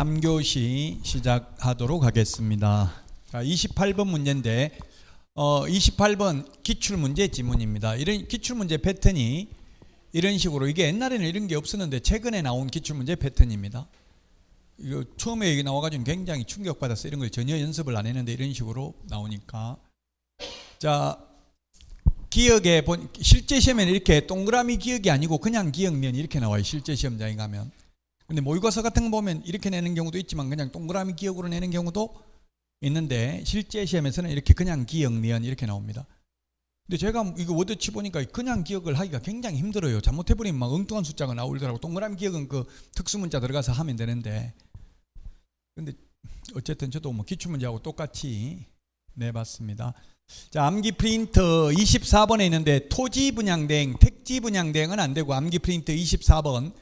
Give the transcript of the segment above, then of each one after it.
3교시 시작하도록 하겠습니다. 자, 28번 문제인데 28번 기출문제 지문입니다. 이런 기출문제 패턴이 이런 식으로, 이게 옛날에는 이런 게 없었는데 최근에 나온 기출문제 패턴입니다. 이거 처음에 여기 나와가지고 굉장히 충격받았어요. 이런 걸 전혀 연습을 안 했는데 이런 식으로 나오니까. 자, 기억에 실제 시험에는 이렇게 동그라미 기억이 아니고 그냥 기억면 이렇게 나와요. 실제 시험장에 가면. 근데 모의고사 같은 거 보면 이렇게 내는 경우도 있지만 그냥 동그라미 기억으로 내는 경우도 있는데, 실제 시험에서는 이렇게 그냥 기억면 이렇게 나옵니다. 근데 제가 이거 워드치 보니까 그냥 기억을 하기가 굉장히 힘들어요. 잘못해버리면 막 엉뚱한 숫자가 나오더라고. 동그라미 기억은 그 특수문자 들어가서 하면 되는데, 근데 어쨌든 저도 뭐 기출문제하고 똑같이 내봤습니다. 자, 암기 프린터 24번에 있는데 토지 분양대행, 택지 분양대행은 안 되고, 암기 프린터 24번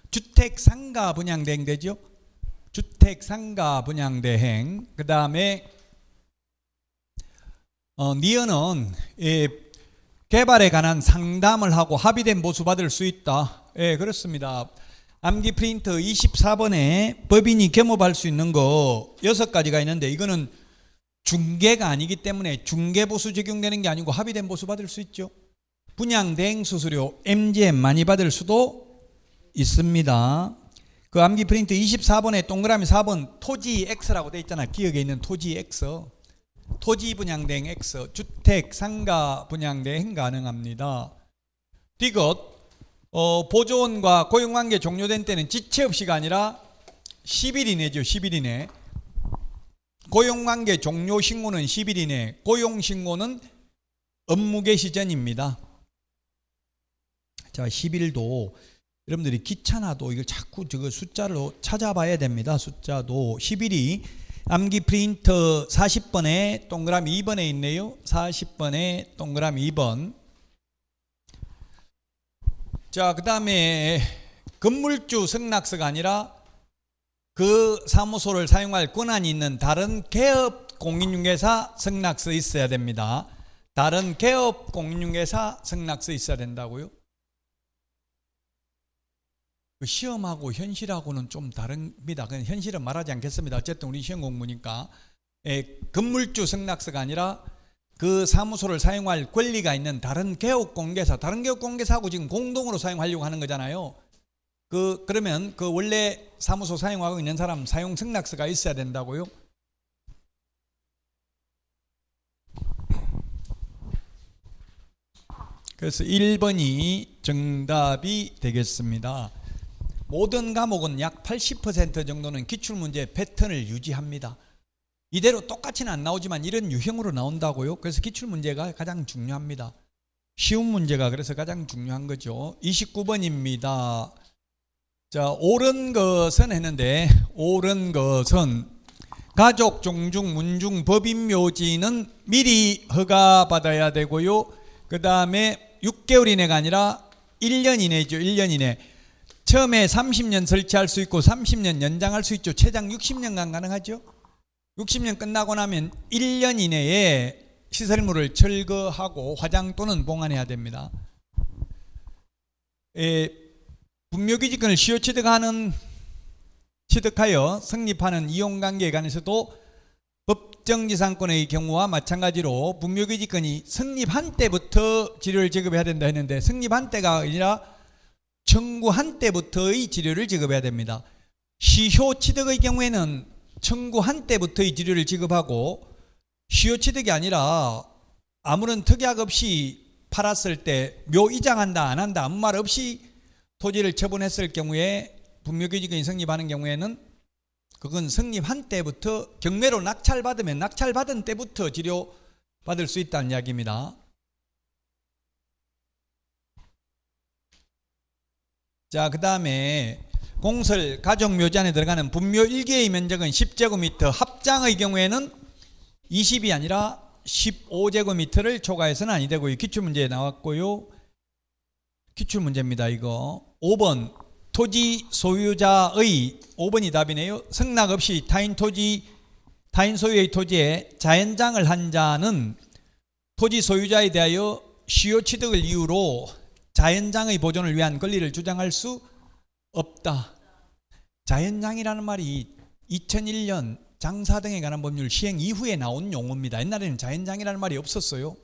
주택 상가 분양대행 되죠. 주택 상가 분양대행. 그 다음에 니은은 개발에 관한 상담을 하고 합의된 보수 받을 수 있다. 예, 그렇습니다. 암기 프린터 24번에 법인이 겸업할 수 있는 거 6가지가 있는데, 이거는 중개가 아니기 때문에 중개보수 적용되는 게 아니고 합의된 보수 받을 수 있죠. 분양대행 수수료 MGM 많이 받을 수도 있습니다. 그 암기 프린트 24번에 동그라미 4번 토지 X라고 되어 있잖아. 기억에 있는 토지 X. 토지 분양대행 X. 주택 상가 분양대행 가능합니다. 디귿 보조원과 고용관계 종료된 때는 지체 없이가 아니라 10일 이내죠. 10일 이내. 고용관계 종료 신고는 10일 이내. 고용신고는 업무 개시 전입니다. 자, 10일도 여러분들이 귀찮아도 이걸 자꾸 저거 숫자로 찾아봐야 됩니다. 숫자도 10일이 암기 프린터 40번에 동그라미 2번에 있네요. 40번에 동그라미 2번. 자, 그 다음에 건물주 승낙서가 아니라 그 사무소를 사용할 권한이 있는 다른 개업 공인중개사 승낙서 있어야 됩니다. 다른 개업 공인중개사 승낙서 있어야 된다고요? 시험하고 현실하고는 좀 다릅니다. 현실은 말하지 않겠습니다. 어쨌든 우리 시험 공부니까. 건물주 승낙서가 아니라 그 사무소를 사용할 권리가 있는 다른 개업공개사, 다른 개업공개사하고 지금 공동으로 사용하려고 하는 거잖아요. 그러면 그 원래 사무소 사용하고 있는 사람 사용 승낙서가 있어야 된다고요? 그래서 1번이 정답이 되겠습니다. 모든 과목은 약 80% 정도는 기출문제 패턴을 유지합니다. 이대로 똑같이는 안 나오지만 이런 유형으로 나온다고요. 그래서 기출문제가 가장 중요합니다. 쉬운 문제가 그래서 가장 중요한 거죠. 29번입니다. 자, 옳은 것은 했는데, 옳은 것은 가족, 종중, 문중, 법인 묘지는 미리 허가받아야 되고요. 그 다음에 6개월 이내가 아니라 1년 이내죠. 1년 이내. 처음에 30년 설치할 수 있고 30년 연장할 수 있죠. 최장 60년간 가능하죠. 60년 끝나고 나면 1년 이내에 시설물을 철거하고 화장 또는 봉안해야 됩니다. 분묘기지권을 시효 취득하여 성립하는 이용관계에 관해서도 법정지상권의 경우와 마찬가지로 분묘기지권이 성립한 때부터 지료를 지급해야 된다 했는데, 성립한 때가 아니라 청구한 때부터의 지료를 지급해야 됩니다. 시효 취득의 경우에는 청구한 때부터의 지료를 지급하고, 시효 취득이 아니라 아무런 특약 없이 팔았을 때 묘 이장한다 안 한다 아무 말 없이 토지를 처분했을 경우에 분묘기지권이 성립하는 경우에는 그건 성립한 때부터, 경매로 낙찰받으면 낙찰받은 때부터 지료 받을 수 있다는 이야기입니다. 자, 그 다음에 공설 가족묘지 안에 들어가는 분묘 1개의 면적은 10제곱미터, 합장의 경우에는 20이 아니라 15제곱미터를 초과해서는 아니 되고요. 기출문제에 나왔고요. 기출문제입니다. 이거 5번 토지 소유자의, 5번이 답이네요. 승낙 없이 타인 소유의 토지에 자연장을 한 자는 토지 소유자에 대하여 시효 취득을 이유로 자연장의 보존을 위한 권리를 주장할 수 없다. 자연장이라는 말이 2001년 장사 등에 관한 법률 시행 이후에 나온 용어입니다. 옛날에는 자연장이라는 말이 없었어요.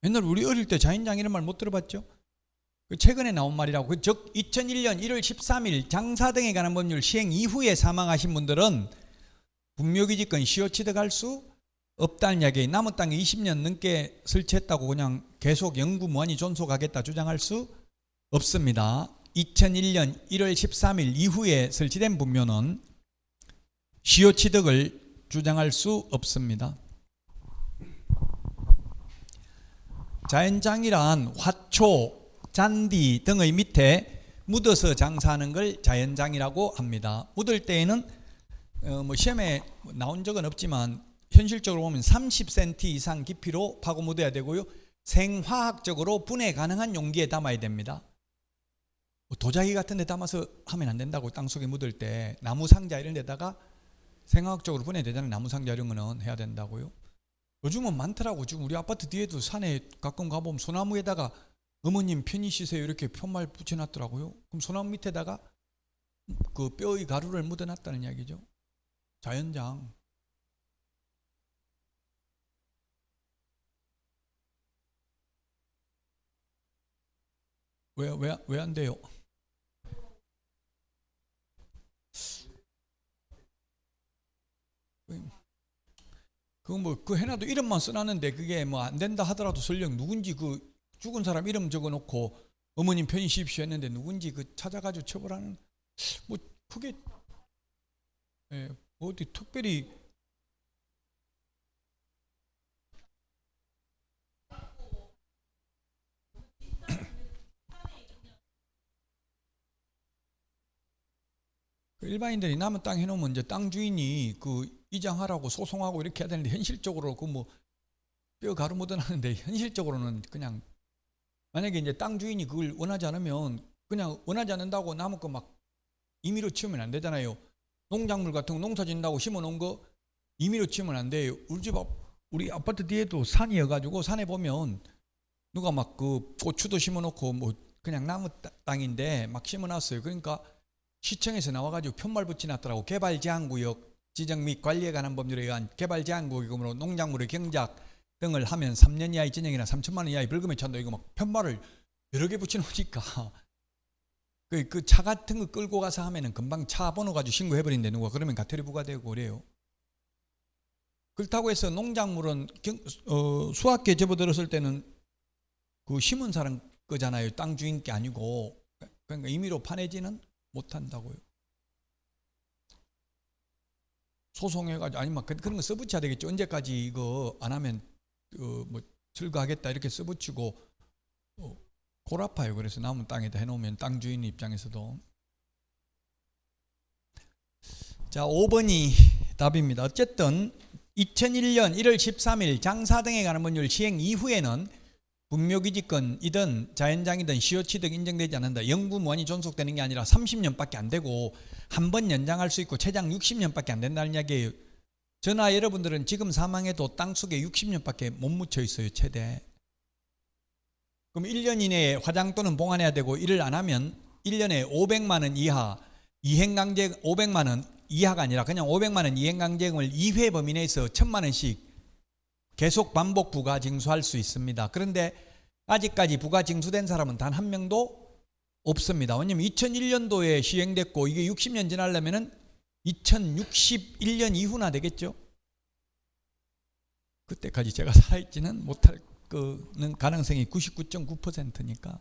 옛날 우리 어릴 때 자연장이라는 말 못 들어봤죠? 최근에 나온 말이라고. 즉 2001년 1월 13일 장사 등에 관한 법률 시행 이후에 사망하신 분들은 분묘기지권 시효 취득할 수 없다는 이야기. 남의 땅에 20년 넘게 설치했다고 그냥 계속 영구 무한히 존속하겠다 주장할 수 없습니다. 2001년 1월 13일 이후에 설치된 분묘는 시효 취득을 주장할 수 없습니다. 자연장이란 화초, 잔디 등의 밑에 묻어서 장사하는 걸 자연장이라고 합니다. 묻을 때에는 시험에 나온 적은 없지만 현실적으로 보면 30cm 이상 깊이로 파고 묻어야 되고요. 생화학적으로 분해 가능한 용기에 담아야 됩니다. 도자기 같은 데 담아서 하면 안 된다고. 땅속에 묻을 때 나무 상자 이런 데다가 생화학적으로 분해되잖아요. 나무 상자 이런 거는 해야 된다고요. 요즘은 많더라고. 지금 우리 아파트 뒤에도 산에 가끔 가보면 소나무에다가 어머님 편히 쉬세요 이렇게 편말 붙여놨더라고요. 그럼 소나무 밑에다가 그 뼈의 가루를 묻어놨다는 이야기죠. 자연장. 왜 안 돼요? 그 해놔도 이름만 써놨는데 그게 뭐 안 된다 하더라도 설령 누군지 그 죽은 사람 이름 적어놓고 어머님 편히 쉬십시오 했는데 누군지 그 찾아가지고 처벌하는 뭐 그게 뭐 어디 특별히 일반인들이 남은 땅 해놓으면 이제 땅 주인이 그 이장하라고 소송하고 이렇게 해야 되는데 현실적으로 그 뭐 뼈 가루 묻어나는데 현실적으로는 그냥 만약에 이제 땅 주인이 그걸 원하지 않으면 그냥 원하지 않는다고 남은 거 막 임의로 치우면 안 되잖아요. 농작물 같은 거 농사 짓는다고 심어놓은 거 임의로 치우면 안 돼요. 우리 아파트 뒤에도 산이어가지고 산에 보면 누가 막 그 고추도 심어놓고 뭐 그냥 나무 땅인데 막 심어놨어요. 그러니까 시청에서 나와가지고 편말 붙여놨더라고. 개발제한구역 지정 및 관리에 관한 법률에 의한 개발제한구역으로 농작물의 경작 등을 하면 3년 이하의 징역이나 3천만 원 이하의 벌금에 처한다. 이거 막 편말을 여러 개 붙여놓으니까 그 차 같은 거 끌고 가서 하면은 금방 차 번호 가지고 신고해버린대 누가. 그러면 과태료 부과되고 그래요. 그렇다고 해서 농작물은 수확기에 접어들었을 때는 그 심은 사람 거잖아요. 땅 주인 게 아니고. 그러니까 임의로 파내지는 못한다고요. 소송해가지고 아니면 그런 거 써붙여야 되겠죠. 언제까지 이거 안 하면 뭐 철거하겠다 이렇게 써붙이고 골 아파요. 그래서 남은 땅에다 해놓으면 땅 주인 입장에서도. 자, 5번이 답입니다. 어쨌든 2001년 1월 13일 장사 등에 관한 법률 시행 이후에는 분묘기지권이든 자연장이든 시효취득 인정되지 않는다. 영구 무한히 존속되는 게 아니라 30년밖에 안 되고 한 번 연장할 수 있고 최장 60년밖에 안 된다는 이야기예요. 저나 여러분들은 지금 사망해도 땅속에 60년밖에 못 묻혀 있어요. 최대. 그럼 1년 이내에 화장 또는 봉안해야 되고 이를 안 하면 1년에 500만 원 이하 이행강제 500만 원 이하가 아니라 그냥 500만 원 이행강제금을 2회 범위 내에서 1000만 원씩 계속 반복 부과 징수할 수 있습니다. 그런데 아직까지 부과 징수된 사람은 단 한 명도 없습니다. 왜냐하면 2001년도에 시행됐고 이게 60년 지나려면은 2061년 이후나 되겠죠. 그때까지 제가 살아있지는 못할 거는 가능성이 99.9%니까.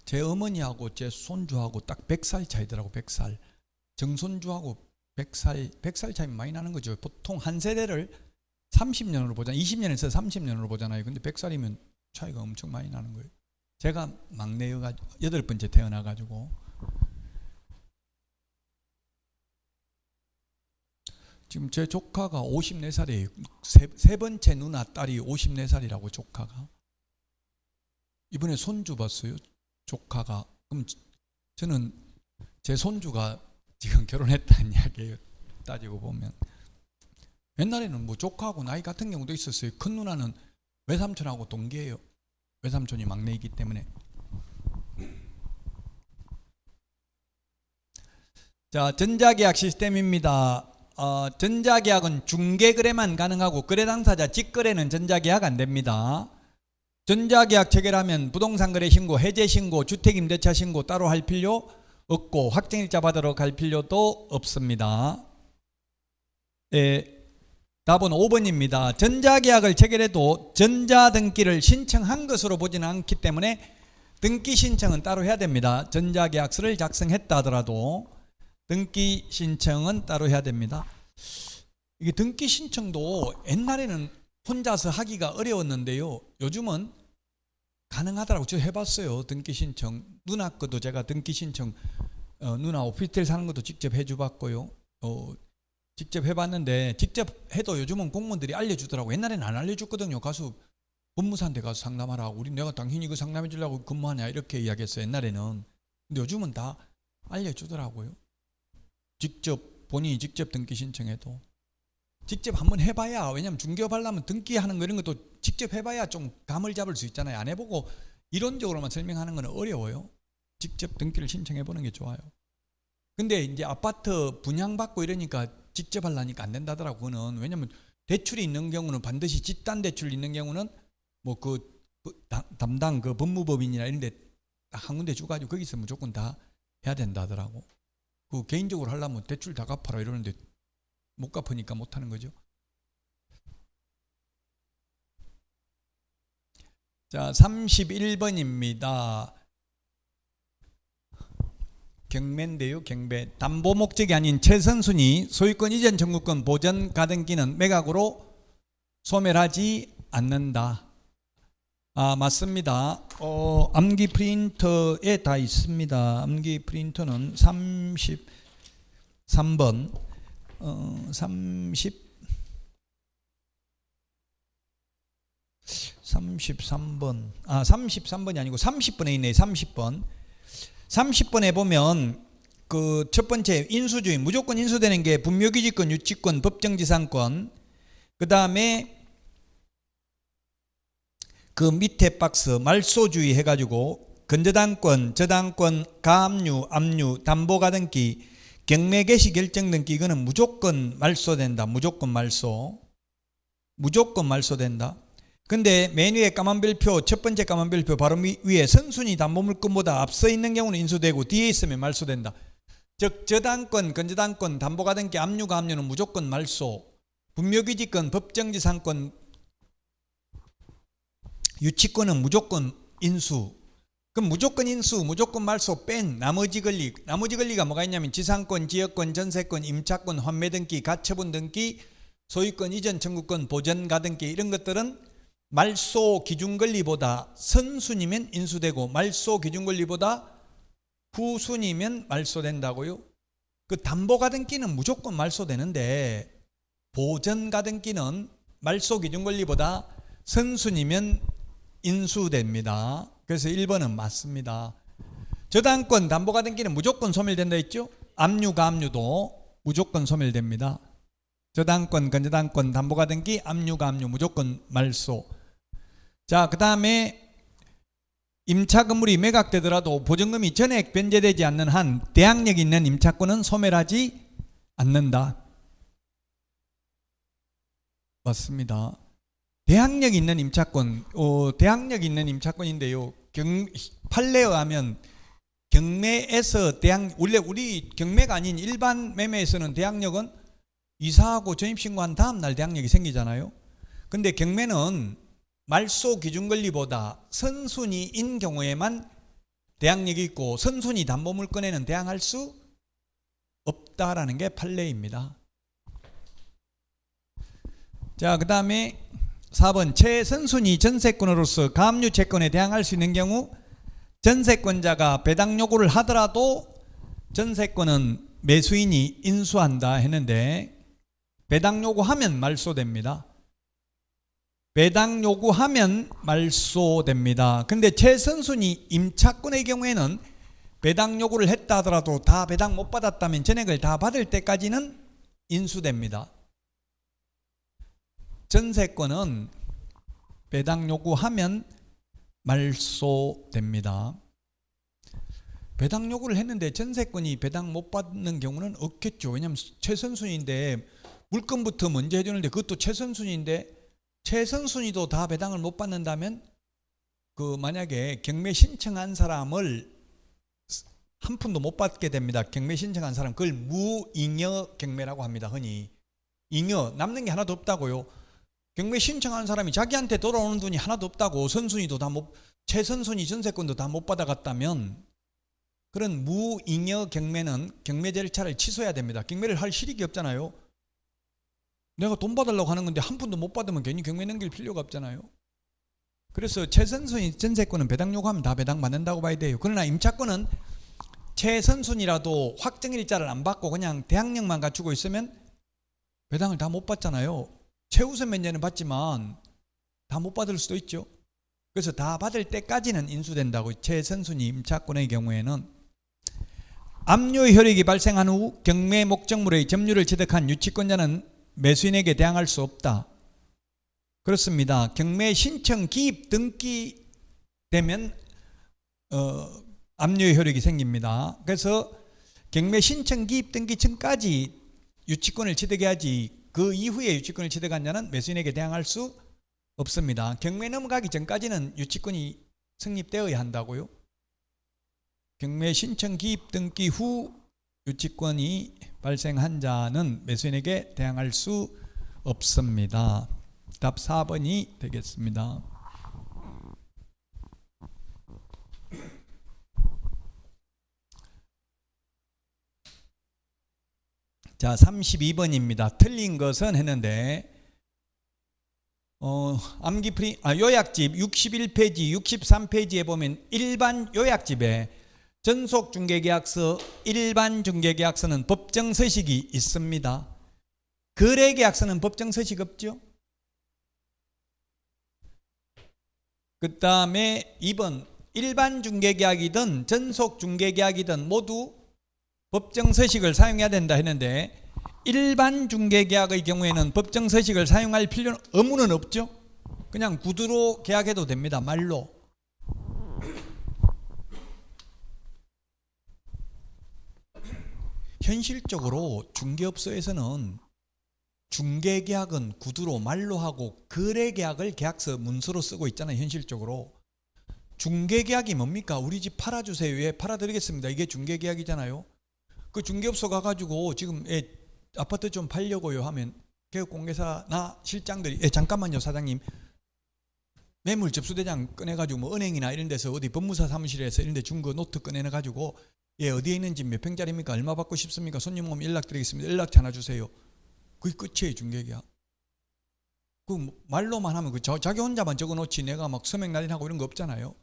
제 어머니하고 제 손주하고 딱 100살 차이더라고. 100살. 정손주하고 100살 차이 많이 나는 거죠. 보통 한 세대를 30년으로 보잖아요. 20년에서 30년으로 보잖아요. 근데 100살이면 차이가 엄청 많이 나는 거예요. 제가 막내여가지고 8번째 태어나가지고 지금 제 조카가 54살이에요. 세 번째 누나 딸이 54살이라고 조카가. 이번에 손주 봤어요. 조카가. 그럼 저는 제 손주가 지금 결혼했다는 이야기예요. 따지고 보면 옛날에는 뭐 조카하고 나이 같은 경우도 있었어요. 큰 누나는 외삼촌하고 동기예요. 외삼촌이 막내이기 때문에. 자, 전자계약 시스템입니다. 전자계약은 중개거래만 가능하고 거래 당사자 직거래는 전자계약 안 됩니다. 전자계약 체결하면 부동산 거래 신고, 해제 신고, 주택임대차 신고 따로 할 필요 없고 확정일자 받으러 갈 필요도 없습니다. 답은 5번입니다. 전자계약을 체결해도 전자등기를 신청한 것으로 보지는 않기 때문에 등기 신청은 따로 해야 됩니다. 전자계약서를 작성했다 하더라도 등기 신청은 따로 해야 됩니다. 이게 등기 신청도 옛날에는 혼자서 하기가 어려웠는데요. 요즘은 가능하더라고. 저 해봤어요. 등기 신청. 누나 것도 제가 등기 신청 누나 오피스텔 사는 것도 직접 해줘봤고요. 직접 해봤는데 직접 해도 요즘은 공무원들이 알려주더라고. 옛날에는 안 알려줬거든요. 가서 법무사한테 가서 상담하라고. 우리 내가 당연히 이거 상담해 주려고 근무하냐 이렇게 이야기했어요. 옛날에는. 근데 요즘은 다 알려주더라고요. 직접 본인이 직접 등기 신청해도 직접 한번 해봐야, 왜냐면 중개업 하려면 등기하는 거 이런 것도 직접 해봐야 좀 감을 잡을 수 있잖아요. 안 해보고 이론적으로만 설명하는 건 어려워요. 직접 등기를 신청해보는 게 좋아요. 근데 이제 아파트 분양받고 이러니까 직접 하려니까 안 된다더라고. 그거는 왜냐면 대출이 있는 경우는 반드시 집단 대출 있는 경우는 뭐 그 담당 그 법무법인이나 이런 데 한 군데 주가지고 거기서 무조건 다 해야 된다더라고. 그 개인적으로 하려면 대출 다 갚아라 이러는데 못 갚으니까 못 하는 거죠. 자, 31번입니다. 경매인데요. 경매. 담보 목적이 아닌 최선순위 소유권 이전 청구권 보전 가등기는 매각으로 소멸하지 않는다. 맞습니다. 암기 프린터에 다 있습니다. 암기 프린터는 33번 33번 33번이 아니고 30번에 있네. 30번에 보면 그 첫 번째 인수주의 무조건 인수되는 게 분묘기지권, 유치권, 법정지상권. 그 다음에 그 밑에 박스 말소주의 해가지고 건저당권, 저당권, 가압류, 압류, 담보가등기, 경매 개시 결정 등기 이거는 무조건 말소된다. 무조건 말소된다. 근데 맨 위에 까만 별표, 첫 번째 까만 별표 바로 위에 선순위 담보물권보다 앞서 있는 경우는 인수되고 뒤에 있으면 말소된다. 즉 저당권, 건저당권, 담보가등기, 압류가 압류는 무조건 말소. 분묘기지권, 법정지상권, 유치권은 무조건 인수. 그럼 무조건 인수, 무조건 말소 뺀 나머지 권리. 나머지 권리가 뭐가 있냐면 지상권, 지역권, 전세권, 임차권, 환매등기, 가처분 등기, 소유권 이전 청구권, 보전 가등기 이런 것들은 말소 기준 권리보다 선순위면 인수되고 말소 기준 권리보다 후순위면 말소된다고요. 그 담보 가등기는 무조건 말소되는데 보전 가등기는 말소 기준 권리보다 선순위면 인수됩니다. 그래서 1번은 맞습니다. 저당권 담보 가등기는 무조건 소멸된다 했죠. 압류 가압류도 무조건 소멸됩니다. 저당권, 건저당권, 담보 가등기, 압류 가압류 무조건 말소. 자, 그 다음에 임차 건물이 매각되더라도 보증금이 전액 변제되지 않는 한 대항력 있는 임차권은 소멸하지 않는다. 맞습니다. 대항력 있는 임차권, 대항력 있는 임차권인데요. 판례에 의하면 경매에서 원래 우리 경매가 아닌 일반 매매에서는 대항력은 이사하고 전입신고한 다음 날 대항력이 생기잖아요. 근데 경매는 말소 기준 권리보다 선순위인 경우에만 대항력이 있고 선순위 담보물권에는 대항할 수 없다라는 게 판례입니다. 자, 그 다음에 4번 최선순위 전세권으로서 가압류 채권에 대항할 수 있는 경우 전세권자가 배당 요구를 하더라도 전세권은 매수인이 인수한다 했는데 배당 요구하면 말소됩니다. 배당 요구하면 말소됩니다. 근데 최선순위 임차권의 경우에는 배당 요구를 했다 하더라도 다 배당 못 받았다면 전액을 다 받을 때까지는 인수됩니다. 전세권은 배당 요구하면 말소됩니다. 배당 요구를 했는데 전세권이 배당 못 받는 경우는 없겠죠. 왜냐하면 최선순위인데 물건부터 먼저 해주는데 그것도 최선순위인데 최선순위도 다 배당을 못 받는다면 그 만약에 경매 신청한 사람을 한 푼도 못 받게 됩니다. 경매 신청한 사람 그걸 무잉여 경매라고 합니다. 흔히 잉여 남는 게 하나도 없다고요. 경매 신청한 사람이 자기한테 돌아오는 돈이 하나도 없다고 선순위도 다 못 최선순위 전세권도 다 못 받아갔다면 그런 무잉여 경매는 경매 절차를 취소해야 됩니다. 경매를 할 실익이 없잖아요. 내가 돈 받으려고 하는 건데 한 푼도 못 받으면 괜히 경매 넘길 필요가 없잖아요. 그래서 최선순위 전세권은 배당 요구하면 다 배당 받는다고 봐야 돼요. 그러나 임차권은 최선순위라도 확정일자를 안 받고 그냥 대항력만 갖추고 있으면 배당을 다 못 받잖아요. 최우선 면제는 받지만 다 못 받을 수도 있죠. 그래서 다 받을 때까지는 인수된다고. 최선순위 임차권의 경우에는 압류 효력이 발생한 후 경매 목적물의 점유를 취득한 유치권자는 매수인에게 대항할 수 없다. 그렇습니다. 경매 신청 기입 등기되면 압류 효력이 생깁니다. 그래서 경매 신청 기입 등기 전까지 유치권을 취득해야지 그 이후에 유치권을 취득한 자는 매수인에게 대항할 수 없습니다. 경매 넘어가기 전까지는 유치권이 성립되어야 한다고요. 경매 신청 기입 등기 후 유치권이 발생한 자는 매수인에게 대항할 수 없습니다. 답 4번이 되겠습니다. 자, 32번입니다. 틀린 것은 했는데 요약집 61페이지, 63페이지에 보면 일반 요약집에 전속중개계약서, 일반중개계약서는 법정서식이 있습니다. 거래계약서는 법정서식 없죠? 그 다음에 2번 일반중개계약이든 전속중개계약이든 모두 법정서식을 사용해야 된다 했는데 일반중개계약의 경우에는 법정서식을 사용할 필요는 의무는 없죠? 그냥 구두로 계약해도 됩니다. 말로. 현실적으로 중개업소에서는 중개계약은 구두로 말로 하고 거래계약을 계약서 문서로 쓰고 있잖아요. 현실적으로. 중개계약이 뭡니까? 우리 집 팔아주세요. 예, 팔아드리겠습니다. 이게 중개계약이잖아요. 그 중개업소 가가지고 지금 아파트 좀 팔려고요 하면 개업공개사나 실장들이 잠깐만요 사장님, 매물 접수대장 꺼내가지고 뭐 은행이나 이런 데서 어디 법무사 사무실에서 이런 데 준 거 노트 꺼내가지고 어디에 있는지 몇 평짜리입니까? 얼마 받고 싶습니까? 손님 오면 연락드리겠습니다. 연락처 하나 주세요. 그게 끝이에요. 중개계약. 그 말로만 하면 자기 혼자만 적어놓지 내가 막 서명 날인하고 이런 거 없잖아요.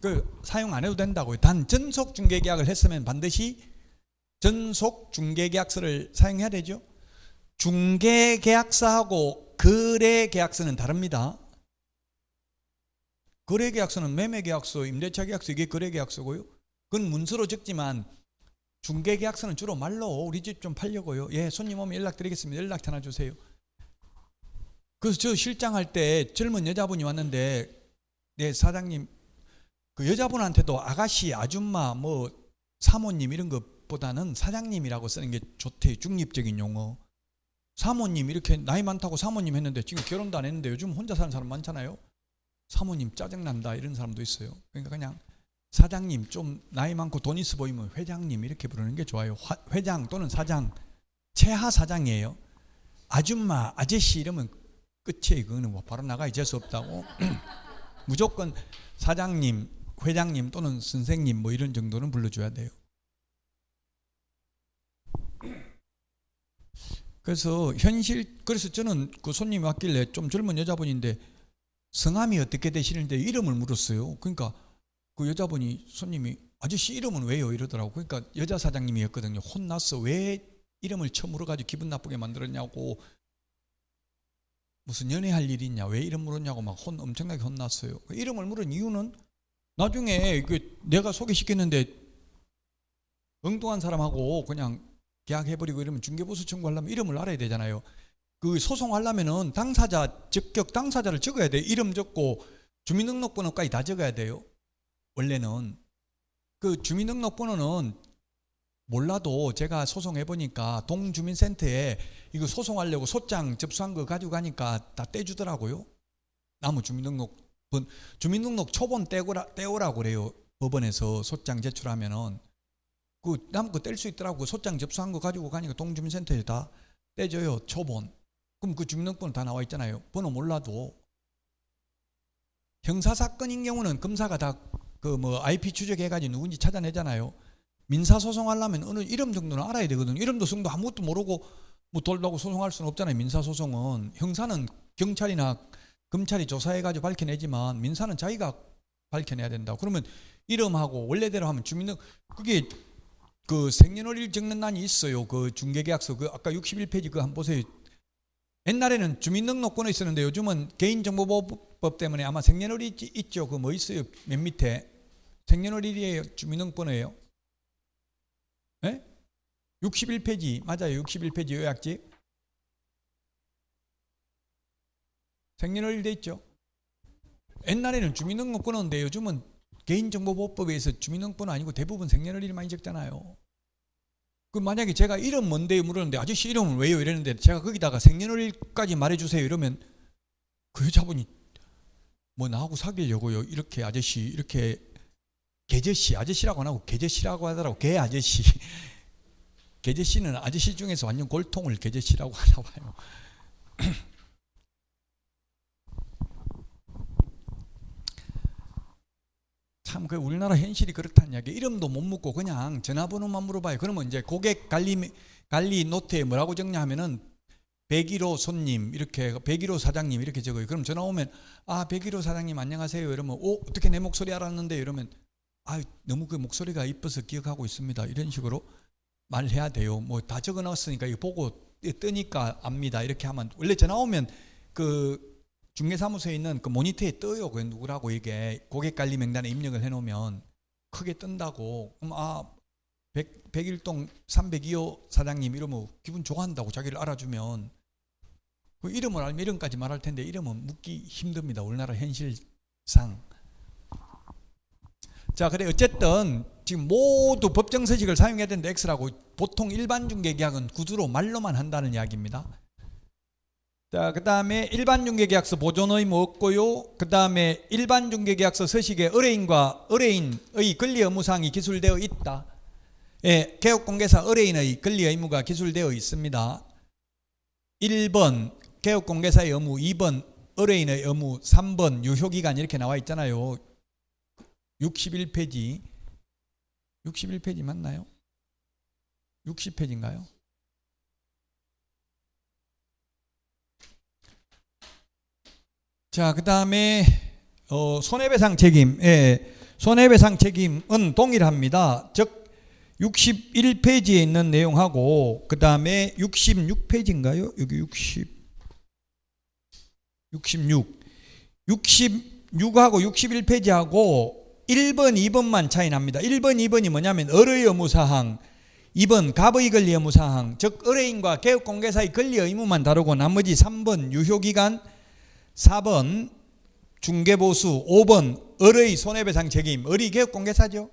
그 사용 안 해도 된다고요. 단 전속 중개계약을 했으면 반드시 전속 중개계약서를 사용해야 되죠. 중개계약서하고 거래계약서는 다릅니다. 거래계약서는 매매계약서, 임대차계약서 이게 거래계약서고요. 그건 문서로 적지만 중개계약서는 주로 말로 우리 집 좀 팔려고요. 예, 손님 오면 연락드리겠습니다. 연락처 하나 주세요. 그래서 저 실장할 때 젊은 여자분이 왔는데 네 사장님, 그 여자분한테도 아가씨, 아줌마, 뭐 사모님 이런 것보다는 사장님이라고 쓰는 게 좋대요. 중립적인 용어. 사모님 이렇게 나이 많다고 사모님 했는데 지금 결혼도 안 했는데 요즘 혼자 사는 사람 많잖아요. 사모님 짜증난다 이런 사람도 있어요. 그러니까 그냥 사장님, 좀 나이 많고 돈 있어 보이면 회장님 이렇게 부르는 게 좋아요. 회장 또는 사장, 최하 사장이에요. 아줌마, 아저씨 이러면 끝이에요. 그거는 뭐 바로 나가 잊을 수 없다고. 무조건 사장님, 회장님 또는 선생님 뭐 이런 정도는 불러줘야 돼요. 그래서 그래서 저는 그 손님이 왔길래 좀 젊은 여자분인데 성함이 어떻게 되시는데 이름을 물었어요. 그러니까 그 여자분이 손님이 아저씨 이름은 왜요? 이러더라고. 그러니까 여자 사장님이었거든요. 혼났어. 왜 이름을 처음 물어가지고 기분 나쁘게 만들었냐고. 무슨 연애할 일이 있냐? 왜 이름 물었냐고 막 엄청나게 혼났어요. 이름을 물은 이유는 나중에 내가 소개시켰는데 엉뚱한 사람하고 그냥 계약해버리고 이러면 중개보수 청구하려면 이름을 알아야 되잖아요. 그 소송하려면은 당사자, 적격 당사자를 적어야 돼. 이름 적고 주민등록번호까지 다 적어야 돼요. 원래는. 그 주민등록번호는 몰라도 제가 소송해 보니까 동주민센터에 이거 소송하려고 소장 접수한 거 가지고 가니까 다 떼주더라고요. 나무 주민등록 초본 떼오라고 그래요. 법원에서 소장 제출하면은 그 남은 거 뗄 수 있더라고. 소장 접수한 거 가지고 가니까 동주민센터에 다 떼줘요. 초본. 그럼 그 주민등록번호 다 나와 있잖아요. 번호 몰라도. 형사사건인 경우는 검사가 다 그 뭐 IP 추적해가지고 누군지 찾아내잖아요. 민사소송하려면 어느 이름 정도는 알아야 되거든요. 이름도 성도 아무것도 모르고 뭐 돌다고 소송할 수는 없잖아요. 민사소송은. 형사는 경찰이나 검찰이 조사해가지고 밝혀내지만 민사는 자기가 밝혀내야 된다. 그러면 이름하고 원래대로 하면 그게 그 생년월일 적는 난이 있어요. 그 중개계약서 그 아까 61페이지 그거 한번 보세요. 옛날에는 주민등록번호 있었는데 요즘은 개인정보보호법 때문에 아마 생년월일 있죠. 그 뭐 있어요. 맨 밑에 생년월일이에요. 주민등록번호예요. 네? 61페이지 맞아요. 61페이지 요약집 생년월일 돼 있죠. 옛날에는 주민등록번호인데 요즘은 개인정보보호법에 의해서 주민등록번호 아니고 대부분 생년월일 많이 적잖아요. 그 만약에 제가 이름 뭔데 물었는데 아저씨 이름은 왜요 이랬는데 제가 거기다가 생년월일까지 말해주세요 이러면 그 여자분이 뭐 나하고 사귀려고요 이렇게 아저씨 이렇게 개저씨 아저씨라고 안 하고 개저씨라고 하더라고. 개 아저씨. 개저씨는 아저씨 중에서 완전 골통을 개저씨라고 하나 봐요. 참 그 우리나라 현실이 그렇다는 이야기. 이름도 못 묻고 그냥 전화번호만 물어봐요. 그러면 이제 고객 관리 노트에 뭐라고 적냐 하면은 101호 손님 이렇게 101호 사장님 이렇게 적어요. 그럼 전화 오면 아 101호 사장님 안녕하세요 이러면 어떻게 내 목소리 알았는데 이러면 아 너무 그 목소리가 이뻐서 기억하고 있습니다. 이런 식으로 말해야 돼요. 뭐 다 적어놨으니까 이거 보고 뜨니까 압니다. 이렇게 하면 원래 전화 오면 그 중개사무소에 있는 그 모니터에 떠요. 그 누구라고 이게 고객관리 명단에 입력을 해놓으면 크게 뜬다고. 그럼 101동 302호 사장님 이러면 기분 좋아한다고 자기를 알아주면 그 이름을 알면 이름까지 말할 텐데 이름은 묻기 힘듭니다. 우리나라 현실상. 자, 그래 어쨌든 지금 모두 법정서식을 사용해야 되는데 X라고. 보통 일반 중개계약은 구두로 말로만 한다는 이야기입니다. 자, 그 다음에 일반 중개계약서 보존 의무 없고요. 그 다음에 일반 중개계약서 서식에 의뢰인과 의뢰인의 권리 의무사항이 기술되어 있다. 예, 개업공개사 의뢰인의 권리 의무가 기술되어 있습니다. 1번 개업공개사의 의무, 2번 의뢰인의 의무, 3번 유효기간 이렇게 나와 있잖아요. 61페이지 맞나요? 60페이지인가요? 자, 그 다음에 손해배상 책임. 예, 손해배상 책임은 동일합니다. 즉 61페이지에 있는 내용하고 그 다음에 66페이지인가요? 여기 66하고 61페이지하고 1번, 2번만 차이 납니다. 1번, 2번이 뭐냐면 의뢰 의무사항, 2번 갑의 권리 의무사항, 즉 의뢰인과 개업공개사의 권리 의무만 다루고 나머지 3번 유효기간, 4번 중개보수, 5번 의뢰의 손해배상 책임. 의뢰 개업공개사죠.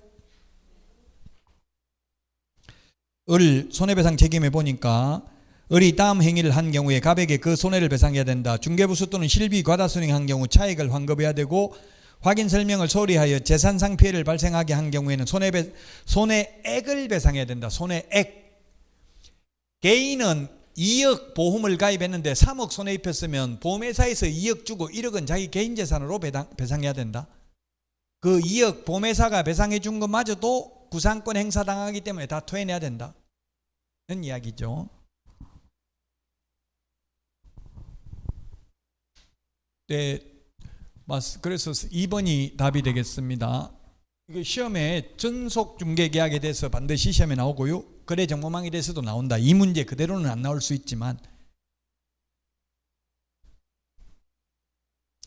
손해배상 책임에 보니까 의뢰 다음 행위를 한 경우에 갑에게 그 손해를 배상해야 된다. 중개보수 또는 실비 과다순행한 경우 차액을 환급해야 되고 확인 설명을 소리하여 재산상 피해를 발생하게 한 경우에는 손해액을 배상해야 된다. 손해액. 개인은 2억 보험을 가입했는데 3억 손해 입혔으면 보험회사에서 2억 주고 1억은 자기 개인 재산으로 배상해야 된다. 그 2억 보험회사가 배상해 준 것마저도 구상권 행사당하기 때문에 다 토해내야 된다. 는 이야기죠. 네, 그래서 2번이 답이 되겠습니다. 이거 시험에 전속중개계약에 대해서 반드시 시험에 나오고요. 거래정보망에 대해서도 나온다. 이 문제 그대로는 안 나올 수 있지만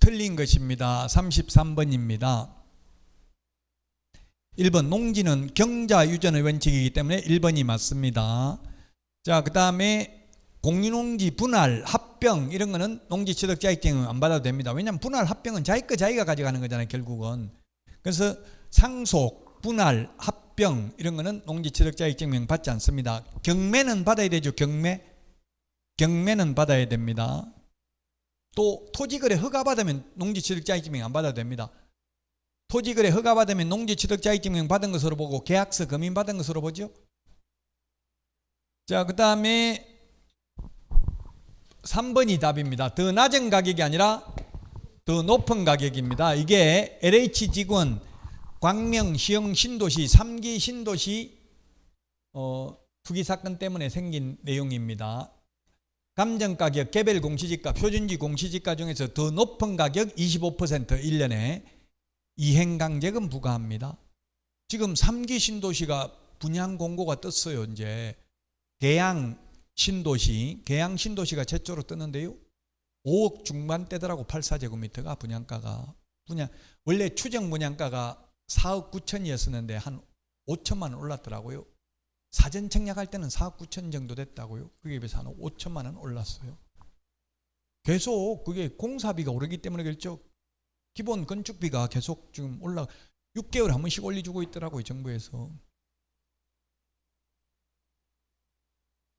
틀린 것입니다. 33번입니다. 1번 농지는 경자유전의 원칙이기 때문에 1번이 맞습니다. 자, 그 다음에 공유농지 분할 합병 이런 거는 농지취득자격증 안 받아도 됩니다. 왜냐하면 분할 합병은 자기 거 자기가 가져가는 거잖아요, 결국은. 그래서 상속, 분할, 합병 이런 거는 농지취득자격증명 받지 않습니다. 경매는 받아야 되죠. 경매는 받아야 됩니다. 또 토지거래 허가받으면 농지취득자격증명 안 받아도 됩니다. 토지거래 허가받으면 농지취득자격증명 받은 것으로 보고 계약서 검인받은 것으로 보죠. 자, 그 다음에 3번이 답입니다. 더 낮은 가격이 아니라 더 높은 가격입니다. 이게 LH지구원 광명 시흥 신도시 3기 신도시 투기 사건 때문에 생긴 내용입니다. 감정가격, 개별 공시지가, 표준지 공시지가 중에서 더 높은 가격 25% 1년에 이행강제금 부과합니다. 지금 3기 신도시가 분양 공고가 떴어요. 이제 계양 신도시가 최초로 떴는데요. 5억 중반대더라고. 84제곱미터가 분양가가. 원래 추정 분양가가 4억 9천이었었는데 한 5천만 원 올랐더라고요. 사전 청약할 때는 4억 9천 정도 됐다고요. 그게 비해서 한 5천만 원 올랐어요. 계속 그게 공사비가 오르기 때문에 그렇죠. 기본 건축비가 계속 지금 6개월에 한 번씩 올려주고 있더라고요, 정부에서.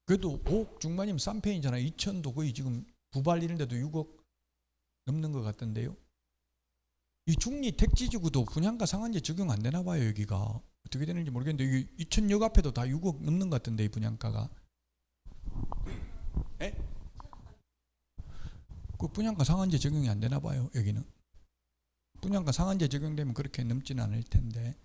그래도 5억 중반이면 싼 편이잖아요. 2천도 거의 지금 부발 이런 데도 6억 넘는 것 같던데요. 이 중리 택지지구도 분양가 상한제 적용 안 되나 봐요. 여기가 어떻게 되는지 모르겠는데 이게 2천역 앞에도 다 6억 넘는 것 같던데 이 분양가가. 에? 그 분양가 상한제 적용이 안 되나 봐요. 여기는 분양가 상한제 적용되면 그렇게 넘지는 않을 텐데.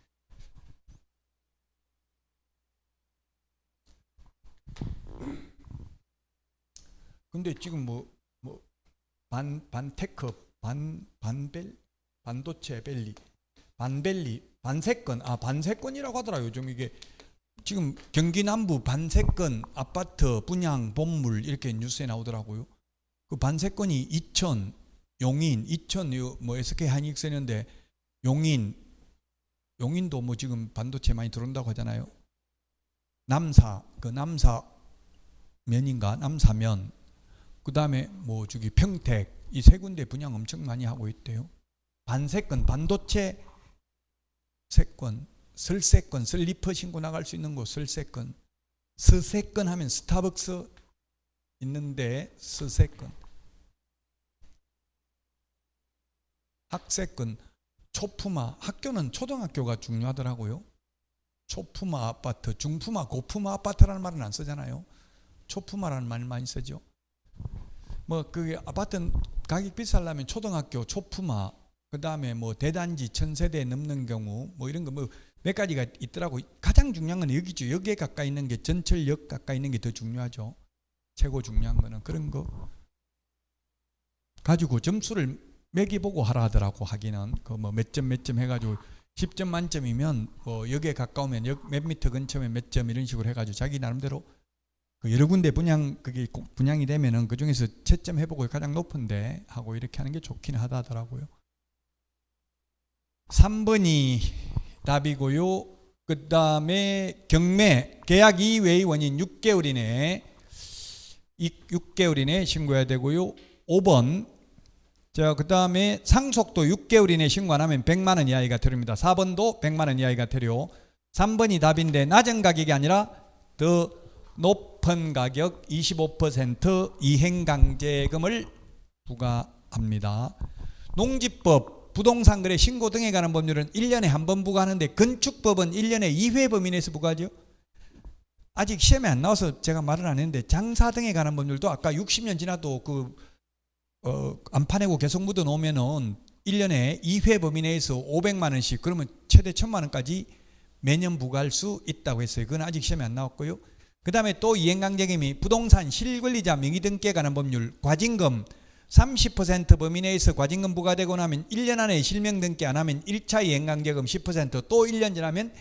근데 지금 반테크, 반도체 밸리, 반세권이라고 하더라. 요즘 이게 지금 경기 남부 반세권 아파트 분양 본물 이렇게 뉴스에 나오더라고요. 그 반세권이 이천, 용인, 이천 SK 하이닉스 했는데 용인도 지금 반도체 많이 들어온다고 하잖아요. 남사면 그 다음에 평택 이 세 군데 분양 엄청 많이 하고 있대요. 반세권, 반도체 세권, 설세권, 슬리퍼 신고 나갈 수 있는 곳 설세권, 서세권 하면 스타벅스 있는데 서세권, 학세권, 초품화, 학교는 초등학교가 중요하더라고요. 초품화 아파트, 중품화, 고품화 아파트라는 말은 안 쓰잖아요. 초품화라는 말 많이 쓰죠. 그게 아파트 가격 비싸려면 초등학교, 초품화, 그 다음에 대단지 1000세대 넘는 경우 이런 거 몇 가지가 있더라고. 가장 중요한 건 여기죠. 여기에 가까이 있는 게 전철역 가까이 있는 게 더 중요하죠. 최고 중요한 거는 그런 거 가지고 점수를 매기보고 하라 하더라고. 하기는 몇 점 해가지고 10점 만점이면 역에 가까우면 역 몇 미터 근처면 몇 점 이런 식으로 해가지고 자기 나름대로 여러 군데 분양이 되면은 그 중에서 채점 해보고 가장 높은데 하고 이렇게 하는 게 좋긴 하다더라고요. 3번이 답이고요. 그 다음에 경매 계약 이외의 원인 6개월 이내 신고해야 되고요. 5번 그 다음에 상속도 6개월 이내 신고 안 하면 100만 원 이하가 들입니다. 4번도 100만 원 이하가 들여. 3번이 답인데 낮은 가격이 아니라 더 높은 가격 25% 이행강제금을 부과합니다. 농지법 부동산 거래 신고 등에 관한 법률은 1년에 한 번 부과하는데 건축법은 1년에 2회 범위 내에서 부과하죠. 아직 시험에 안 나와서 제가 말을 안 했는데 장사 등에 관한 법률도 아까 60년 지나도 안 파내고 계속 묻어 놓으면은 1년에 2회 범위 내에서 500만 원씩 그러면 최대 1000만 원까지 매년 부과할 수 있다고 했어요. 그건 아직 시험에 안 나왔고요. 그 다음에 또 이행강제금이 부동산 실권리자 명의 등기에 관한 법률 과징금 30% 범위 내에서 과징금 부과되고 나면 1년 안에 실명 등기 안 하면 1차 이행강제금 10%, 또 1년 지나면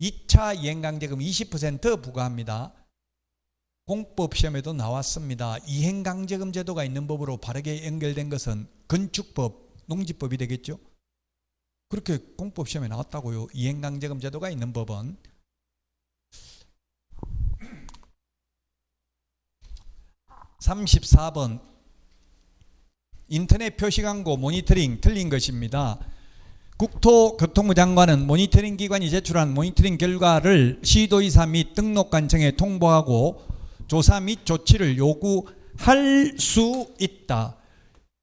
2차 이행강제금 20% 부과합니다. 공법 시험에도 나왔습니다. 이행강제금 제도가 있는 법으로 바르게 연결된 것은 건축법, 농지법이 되겠죠. 그렇게 공법 시험에 나왔다고요. 이행강제금 제도가 있는 법은. 34번 인터넷 표시광고 모니터링 틀린 것입니다. 국토교통부 장관은 모니터링 기관이 제출한 모니터링 결과를 시도의사 및 등록관청에 통보하고 조사 및 조치를 요구할 수 있다.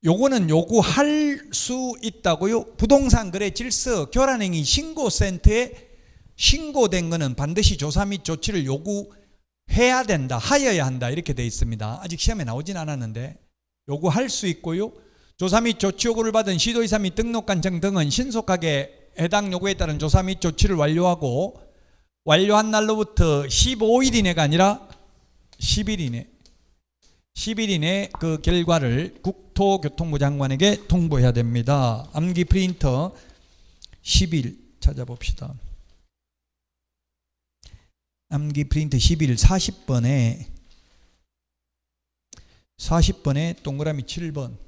요거는 요구할 수 있다고요? 부동산 거래 질서 교란행위 신고센터에 신고된 거는 반드시 조사 및 조치를 요구해야 된다, 하여야 한다 이렇게 되어 있습니다. 아직 시험에 나오진 않았는데 요구할 수 있고요. 조사 및 조치 요구를 받은 시도의사 및 등록관청 등은 신속하게 해당 요구에 따른 조사 및 조치를 완료하고 완료한 날로부터 15일 이내가 아니라 10일 이내 그 결과를 국토교통부 장관에게 통보해야 됩니다. 암기 프린터 10일 찾아봅시다. 암기 프린트 11 40번에 동그라미 7번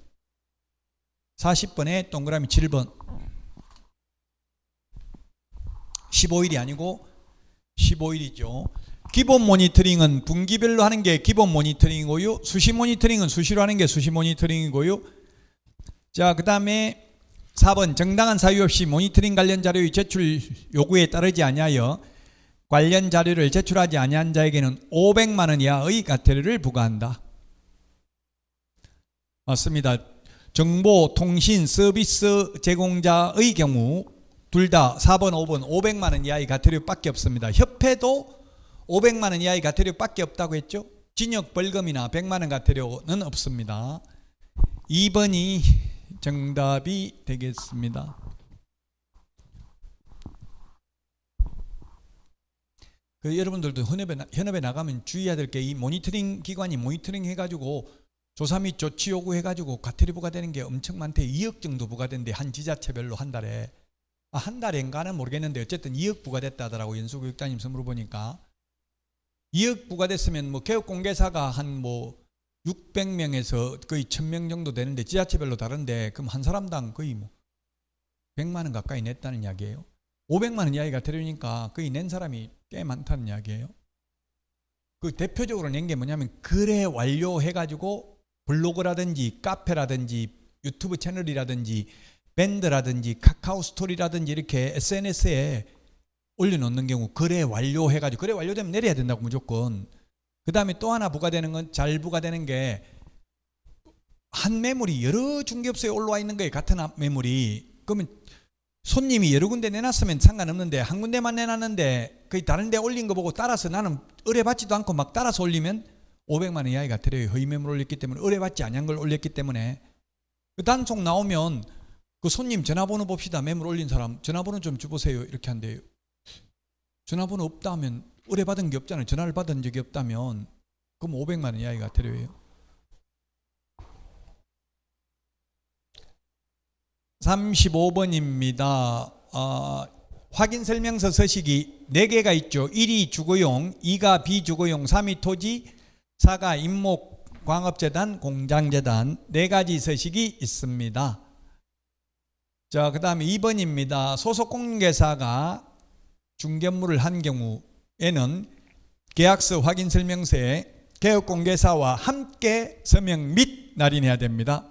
40번에 동그라미 7번 15일이 아니고 15일이죠. 기본 모니터링은 분기별로 하는 게 기본 모니터링이고요. 수시 모니터링은 수시로 하는 게 수시 모니터링이고요. 자, 그 다음에 4번 정당한 사유 없이 모니터링 관련 자료의 제출 요구에 따르지 아니하여 관련 자료를 제출하지 아니한 자에게는 500만 원 이하의 과태료를 부과한다. 맞습니다. 정보, 통신, 서비스 제공자의 경우 둘 다 4번, 5번 500만 원 이하의 과태료밖에 없습니다. 협회도 500만 원 이하의 과태료밖에 없다고 했죠. 징역 벌금이나 100만 원 과태료는 없습니다. 2번이 정답이 되겠습니다. 그 여러분들도 현업에 나가면 주의해야 될 게 이 모니터링 기관이 모니터링 해가지고 조사 및 조치 요구해가지고 과태료 부과되는 게 엄청 많대. 2억 정도 부과된대. 한 지자체별로 한 달에. 한 달인가는 모르겠는데 어쨌든 2억 부과됐다 하더라고. 연수교육장님 선물을 보니까 2억 부과됐으면 뭐 개업공개사가 한 뭐 600명에서 거의 1000명 정도 되는데 지자체별로 다른데 그럼 한 사람당 거의 뭐 100만 원 가까이 냈다는 이야기예요. 500만 원 이하의 과태료니까 거의 낸 사람이 꽤 많다는 이야기예요. 그 대표적으로 낸 게 뭐냐면 거래 완료해가지고 블로그라든지 카페라든지 유튜브 채널이라든지 밴드라든지 카카오 스토리라든지 이렇게 SNS에 올려놓는 경우 거래 완료해가지고 거래 완료되면 내려야 된다고 무조건. 그 다음에 또 하나 부과되는 건 잘 부과되는 게 한 매물이 여러 중개업소에 올라와 있는 거예요. 같은 매물이. 그러면 손님이 여러 군데 내놨으면 상관없는데 한 군데만 내놨는데 거의 다른 데 올린 거 보고 따라서 나는 의뢰받지도 않고 막 따라서 올리면 500만 원 이하의 과태료에 허위 매물 올렸기 때문에 의뢰받지 않은 걸 올렸기 때문에 그 단속 나오면 그 손님 전화번호 봅시다. 매물 올린 사람 전화번호 좀 주보세요. 이렇게 한대요. 전화번호 없다 하면 의뢰받은 게 없잖아요. 전화를 받은 적이 없다면 그럼 500만 원 이하의 과태료예요. 35번입니다. 확인설명서 서식이 4개가 있죠. 1이 주거용, 2가 비주거용, 3이 토지, 4가 임목, 광업재단, 공장재단 4가지 서식이 있습니다. 자, 그 다음에 2번입니다. 소속공개사가 중개업무를 한 경우에는 계약서 확인설명서에 개업공개사와 함께 서명 및 날인해야 됩니다.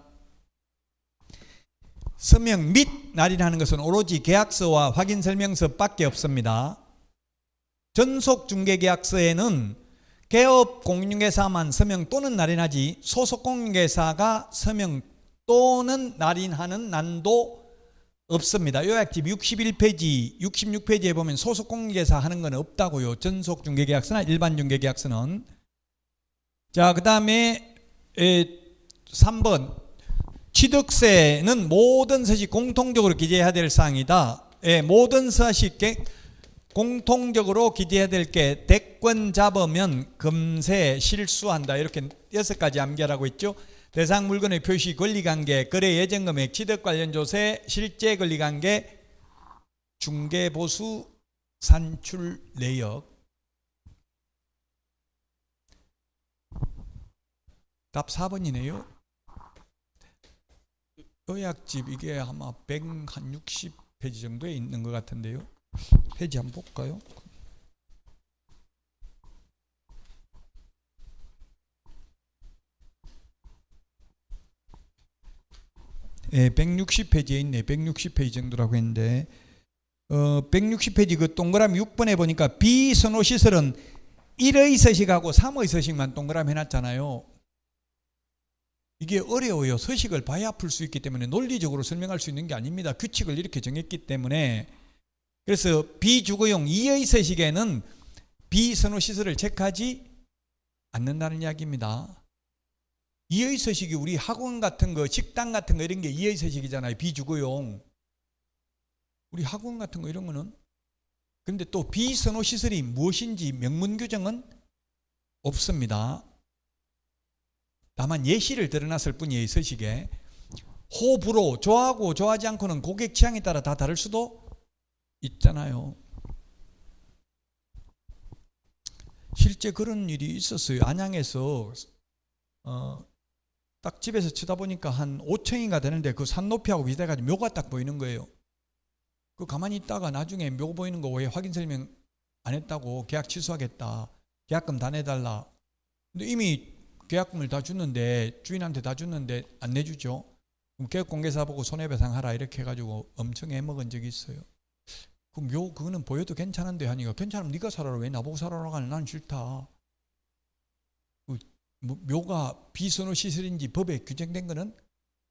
서명 및 날인하는 것은 오로지 계약서와 확인설명서밖에 없습니다. 전속중개계약서에는 개업공인중개사만 서명 또는 날인하지 소속공인중개사가 서명 또는 날인하는 난도 없습니다. 요약집 61페이지, 66페이지에 보면 소속공인중개사 하는 건 없다고요. 전속중개계약서나 일반중개계약서는. 자, 그 다음에 3번 취득세는 모든 서식 공통적으로 기재해야 될 사항이다. 모든 서식 공통적으로 기재해야 될 게 대권 잡으면 금세 실수한다. 이렇게 6가지 암기하라고 했죠. 대상 물건의 표시, 권리관계, 거래 예정금액, 취득 관련 조세, 실제 권리관계, 중개보수, 산출 내역. 답 4번이네요. 요약집 이게 아마 160페이지 정도에 있는 것 같은데요. 페이지 한번 볼까요? 160페이지에 있네. 160페이지 정도라고 했는데 160페이지 그 동그라미 6번에 보니까 비선호시설은 1의 서식하고 3의 서식만 동그라미 해놨잖아요. 이게 어려워요. 서식을 봐야 풀 수 있기 때문에 논리적으로 설명할 수 있는 게 아닙니다. 규칙을 이렇게 정했기 때문에. 그래서 비주거용 2의 서식에는 비선호시설을 체크하지 않는다는 이야기입니다. 2의 서식이 우리 학원 같은 거, 식당 같은 거 이런 게 2의 서식이잖아요. 비주거용. 우리 학원 같은 거 이런 거는. 그런데 또 비선호시설이 무엇인지 명문 규정은 없습니다. 다만 예시를 드러났을 뿐이에요. 서식에. 호불호, 좋아하고 좋아하지 않고는 고객 취향에 따라 다 다를 수도 있잖아요. 실제 그런 일이 있었어요. 안양에서 딱 집에서 치다 보니까 한 5층인가 되는데 그 산 높이하고 비슷해가지고 묘가 딱 보이는 거예요. 그 가만히 있다가 나중에 묘 보이는 거 왜 확인 설명 안 했다고 계약 취소하겠다. 계약금 다 내달라. 근데 이미 계약금을 다 줬는데 주인한테 다 줬는데 안 내주죠. 그럼 계약공개사 보고 손해배상하라 이렇게 해가지고 엄청 애먹은 적이 있어요. 그 묘 그거는 보여도 괜찮은데 하니까 괜찮으면 네가 살아라. 왜 나보고 살아라고 하는 난 싫다. 묘가 비선호 시설인지 법에 규정된 거는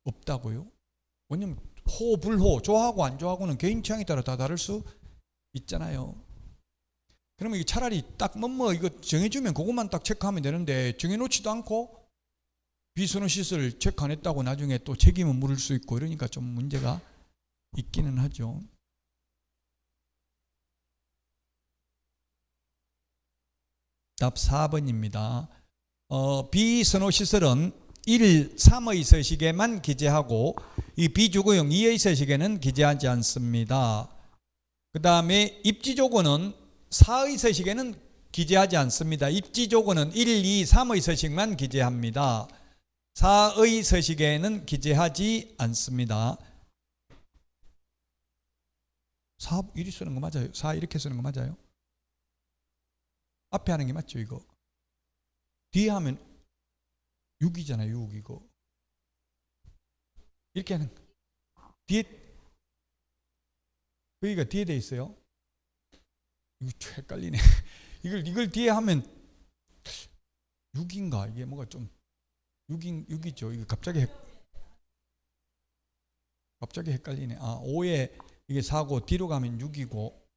없다고요. 왜냐면 호불호 좋아하고 안 좋아하고는 개인 취향에 따라 다 다를 수 있잖아요. 그러면 차라리 딱 이거 정해주면 그것만 딱 체크하면 되는데 정해놓지도 않고 비선호 시설 체크 안 했다고 나중에 또 책임을 물을 수 있고 이러니까 좀 문제가 있기는 하죠. 답 4번입니다. 비선호시설은 1, 3의 서식에만 기재하고 이 비주거용 2의 서식에는 기재하지 않습니다. 그 다음에 입지조건은 4의 서식에는 기재하지 않습니다. 입지조건은 1, 2, 3의 서식만 기재합니다. 4의 서식에는 기재하지 않습니다. 4 이리 쓰는 거 맞아요? 4 이렇게 쓰는 거 맞아요? 앞에 하는 게 맞죠 이거? 뒤에 하면 6이잖아요. 6 이거. 이렇게 하는 뒤에 여기가 뒤에 돼 있어요. 이거 헷갈리네. 이걸 뒤에 하면 6인가? 이게 뭐가 좀 6이죠. 이거 갑자기 헷갈리네. 5에 이게 4고 뒤로 가면 6이고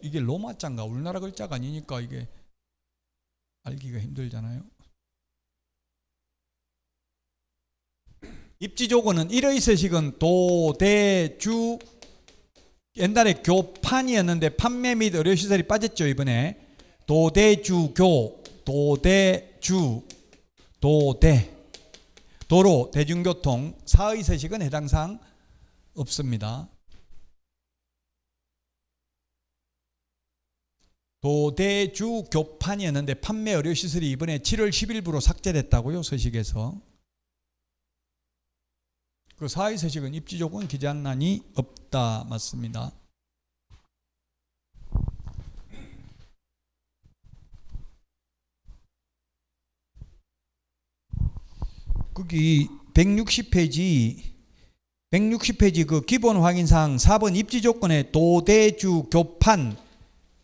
이게 로마자인가? 우리나라 글자가 아니니까 이게 알기가 힘들잖아요. 입지조건은 1의 서식은 도대주 옛날에 교판이었는데 판매 및 의료시설이 빠졌죠. 이번에 도대주교 도대주 도로 대중교통 4의 서식은 해당 사항 없습니다. 도대주 교판이었는데 판매 의료시설이 이번에 7월 10일부로 삭제됐다고요. 서식에서. 그 4의 서식은 입지조건 기재한란이 없다. 맞습니다. 거기 160페이지 그 기본 확인사항 4번 입지조건에 도대주 교판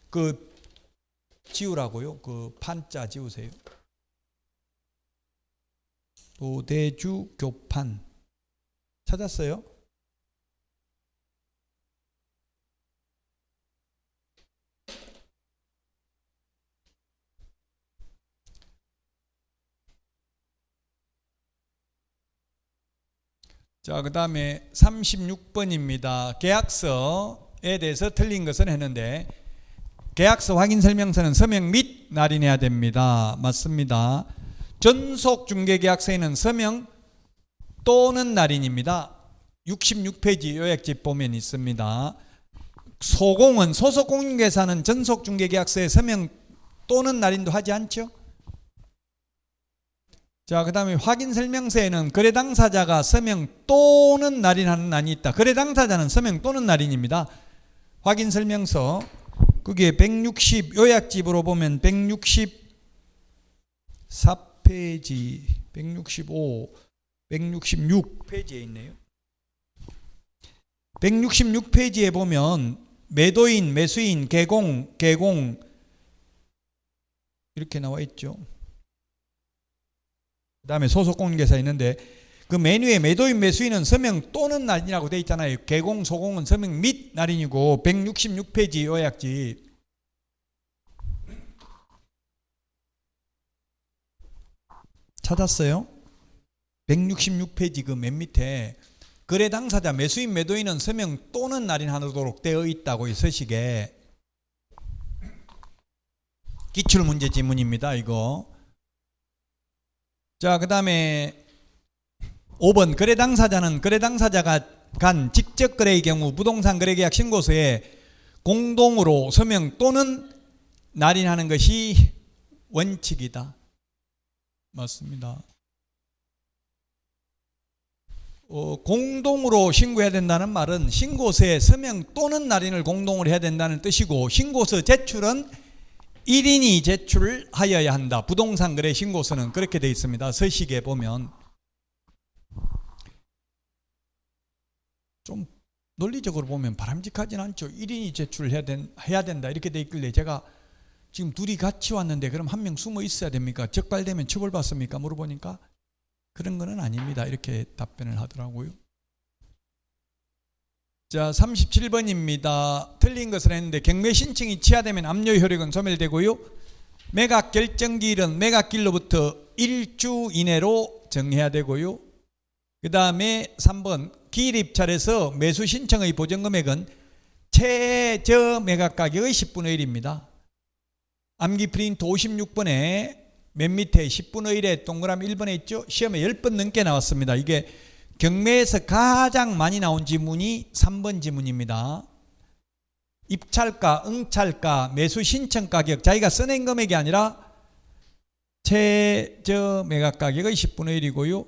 그 지우라고요. 그 판자 지우세요. 도대주 교판 찾았어요? 자, 그 다음에 36번입니다. 계약서에 대해서 틀린 것은 했는데 계약서 확인설명서는 서명 및 날인해야 됩니다. 맞습니다. 전속중개계약서에는 서명 또는 날인입니다. 66페이지 요약집 보면 있습니다. 소공은 소속공인중개사는 전속중개계약서에 서명 또는 날인도 하지 않죠. 자, 그 다음에 확인설명서에는 거래당사자가 서명 또는 날인하는 난이 있다. 거래당사자는 서명 또는 날인입니다. 확인설명서 거기에 160 요약집으로 보면 164페이지 165 166페이지에 있네요. 166페이지에 보면 매도인, 매수인, 개공 이렇게 나와 있죠. 그 다음에 소속공인계사 있는데 그 메뉴에 매도인, 매수인은 서명 또는 날인이라고 되어 있잖아요. 개공, 소공은 서명 및 날인이고 166페이지 요약지. 찾았어요? 166페이지 그 맨 밑에 거래 당사자, 매수인, 매도인은 서명 또는 날인하도록 되어 있다고 이 서식에. 기출문제 지문입니다. 이거. 자, 그 다음에 5번 거래 당사자는 거래 당사자가 간 직접 거래의 경우 부동산 거래계약 신고서에 공동으로 서명 또는 날인하는 것이 원칙이다. 맞습니다. 공동으로 신고해야 된다는 말은 신고서에 서명 또는 날인을 공동으로 해야 된다는 뜻이고, 신고서 제출은 1인이 제출하여야 한다. 부동산 거래 신고서는 그렇게 되어 있습니다. 서식에 보면. 좀 논리적으로 보면 바람직하진 않죠. 1인이 제출을 해야 된다 이렇게 되어 있길래 제가 지금 둘이 같이 왔는데 그럼 한 명 숨어 있어야 됩니까? 적발되면 처벌받습니까? 물어보니까 그런 거는 아닙니다. 이렇게 답변을 하더라고요. 자, 37번입니다. 틀린 것을 했는데 경매 신청이 취하되면 압류 효력은 소멸되고요. 매각 결정기일은 매각일로부터 1주 이내로 정해야 되고요. 그 다음에 3번 기일 입찰에서 매수 신청의 보전금액은 최저 매각 가격의 10분의 1입니다. 암기 프린트 56번에 맨 밑에 10분의 1에 동그라미 1번에 있죠. 시험에 10번 넘게 나왔습니다. 이게 경매에서 가장 많이 나온 지문이 3번 지문입니다. 입찰가, 응찰가, 매수 신청 가격, 자기가 써낸 금액이 아니라 최저 매각 가격의 10분의 1이고요.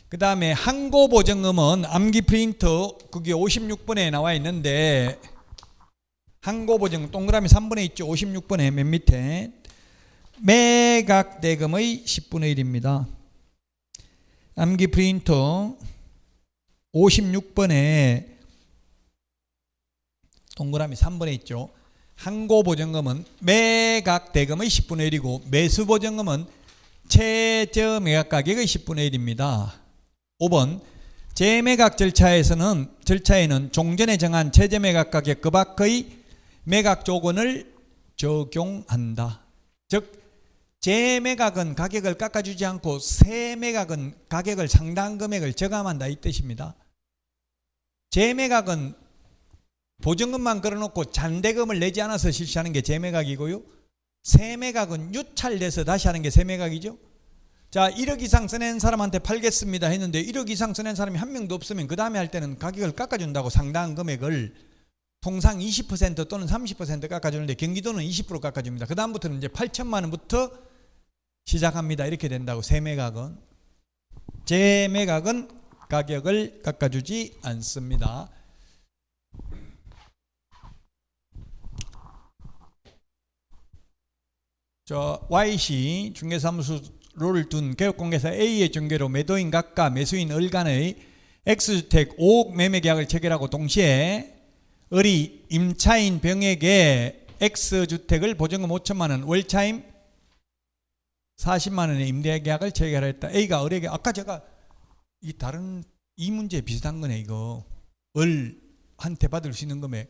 그 다음에 항고 보증금은 암기 프린터 그게 56번에 나와 있는데 항고 보증금 동그라미 3번에 있죠. 56번에 맨 밑에 매각 대금의 10분의 1입니다. 암기 프린터 56번에 동그라미 3번에 있죠. 항고 보증금은 매각 대금의 10분의 1이고 매수 보증금은 최저 매각 가격의 10분의 1입니다. 5번 재매각 절차에는 종전에 정한 최저 매각 가격 그 밖의 매각 조건을 적용한다. 즉 재매각은 가격을 깎아주지 않고 새매각은 가격을 상당 금액을 저감한다 이 뜻입니다. 재매각은 보증금만 걸어놓고 잔대금을 내지 않아서 실시하는 게 재매각이고요. 새매각은 유찰돼서 다시 하는 게 새매각이죠. 자, 1억 이상 써낸 사람한테 팔겠습니다 했는데 1억 이상 써낸 사람이 한 명도 없으면 그 다음에 할 때는 가격을 깎아준다고 상당한 금액을 통상 20% 또는 30% 깎아주는데 경기도는 20% 깎아줍니다. 그 다음부터는 이제 8천만 원부터 시작합니다. 이렇게 된다고. 새매각은. 재매각은 가격을 깎아주지 않습니다. YC 중개사무소를 둔 개업공개사 A의 중개로 매도인 각과 매수인 을 간의 X주택 5억 매매계약을 체결하고 동시에 을이 임차인 병에게 X주택을 보증금 5천만 원, 월차임 40만 원의 임대계약을 체결했다. A가 을에게 아까 제가 이 문제 비슷한 거네. 이거 을한테 받을 수 있는 금액